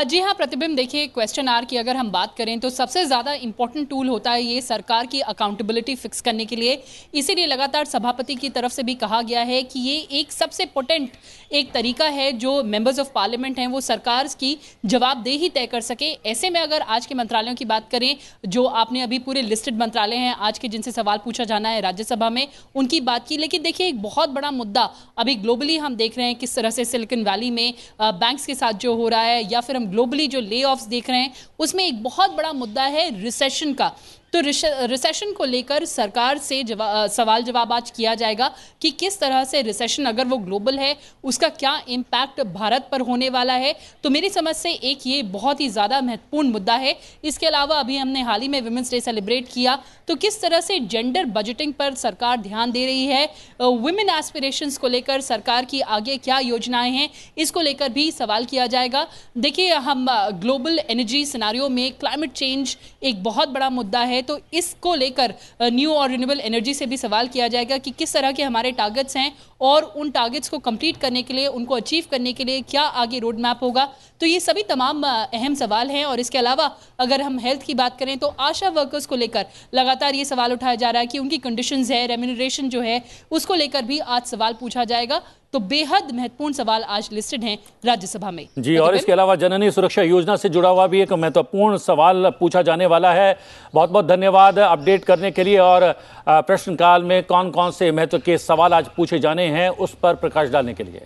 जी हाँ प्रतिबिंब, देखिए क्वेश्चन आर की अगर हम बात करें तो सबसे ज़्यादा इंपॉर्टेंट टूल होता है ये सरकार की अकाउंटेबिलिटी फिक्स करने के लिए। इसीलिए लगातार सभापति की तरफ से भी कहा गया है कि ये एक सबसे पोटेंट एक तरीका है जो मेंबर्स ऑफ पार्लियामेंट हैं वो सरकार की जवाबदेही तय कर सके। ऐसे में अगर आज के मंत्रालयों की बात करें, जो आपने अभी पूरे लिस्टेड मंत्रालय हैं आज के जिनसे सवाल पूछा जाना है राज्यसभा में, उनकी बात की। लेकिन देखिए एक बहुत बड़ा मुद्दा अभी ग्लोबली हम देख रहे हैं किस तरह से सिलिकॉन वैली में बैंक्स के साथ जो हो रहा है, या फिर हम ग्लोबली जो ले ऑफ्स देख रहे हैं, उसमें एक बहुत बड़ा मुद्दा है रिसेशन का। तो रिसेशन को लेकर सरकार से सवाल जवाब आज किया जाएगा कि किस तरह से रिसेशन अगर वो ग्लोबल है उसका क्या इम्पैक्ट भारत पर होने वाला है। तो मेरी समझ से एक ये बहुत ही ज़्यादा महत्वपूर्ण मुद्दा है। इसके अलावा अभी हमने हाल ही में विमेंस डे सेलिब्रेट किया, तो किस तरह से जेंडर बजटिंग पर सरकार ध्यान दे रही है, वुमेन एस्पिरेशंस को लेकर सरकार की आगे क्या योजनाएं हैं, इसको लेकर भी सवाल किया जाएगा। देखिए हम ग्लोबल एनर्जी सिनारियो में क्लाइमेट चेंज एक बहुत बड़ा मुद्दा है, तो इसको लेकर न्यू और रिन्यूएबल एनर्जी से भी सवाल किया जाएगा कि किस तरह के हमारे टारगेट्स हैं और उन टारगेट्स को कंप्लीट करने के लिए, उनको अचीव करने के लिए क्या आगे रोड मैप होगा। तो ये सभी तमाम अहम सवाल हैं। और इसके अलावा अगर हम हेल्थ की बात करें तो आशा वर्कर्स को लेकर लगातार ये सवाल उठाया जा रहा है कि उनकी कंडीशंस है, रेम्यूनरेशन जो है उसको लेकर भी आज सवाल पूछा जाएगा। तो बेहद महत्वपूर्ण सवाल आज लिस्टेड हैं राज्यसभा में। जी, और इसके अलावा जननी सुरक्षा योजना से जुड़ा हुआ भी एक महत्वपूर्ण सवाल पूछा जाने वाला है। बहुत बहुत धन्यवाद अपडेट करने के लिए। और प्रश्नकाल में कौन कौन से महत्व के सवाल आज पूछे जाने हैं उस पर प्रकाश डालने के लिए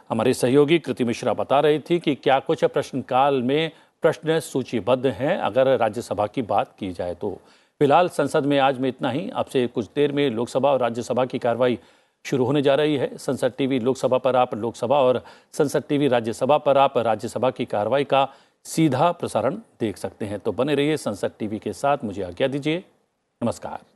हमारी सहयोगी कृति मिश्रा बता रही थी कि क्या कुछ प्रश्नकाल में प्रश्न सूचीबद्ध हैं अगर राज्यसभा की बात की जाए तो। फिलहाल संसद में आज में इतना ही। आपसे कुछ देर में लोकसभा और राज्यसभा की कार्रवाई शुरू होने जा रही है। संसद टीवी लोकसभा पर आप लोकसभा और संसद टीवी राज्यसभा पर आप राज्यसभा की कार्रवाई का सीधा प्रसारण देख सकते हैं। तो बने रहिए संसद टीवी के साथ। मुझे आज्ञा दीजिए। नमस्कार।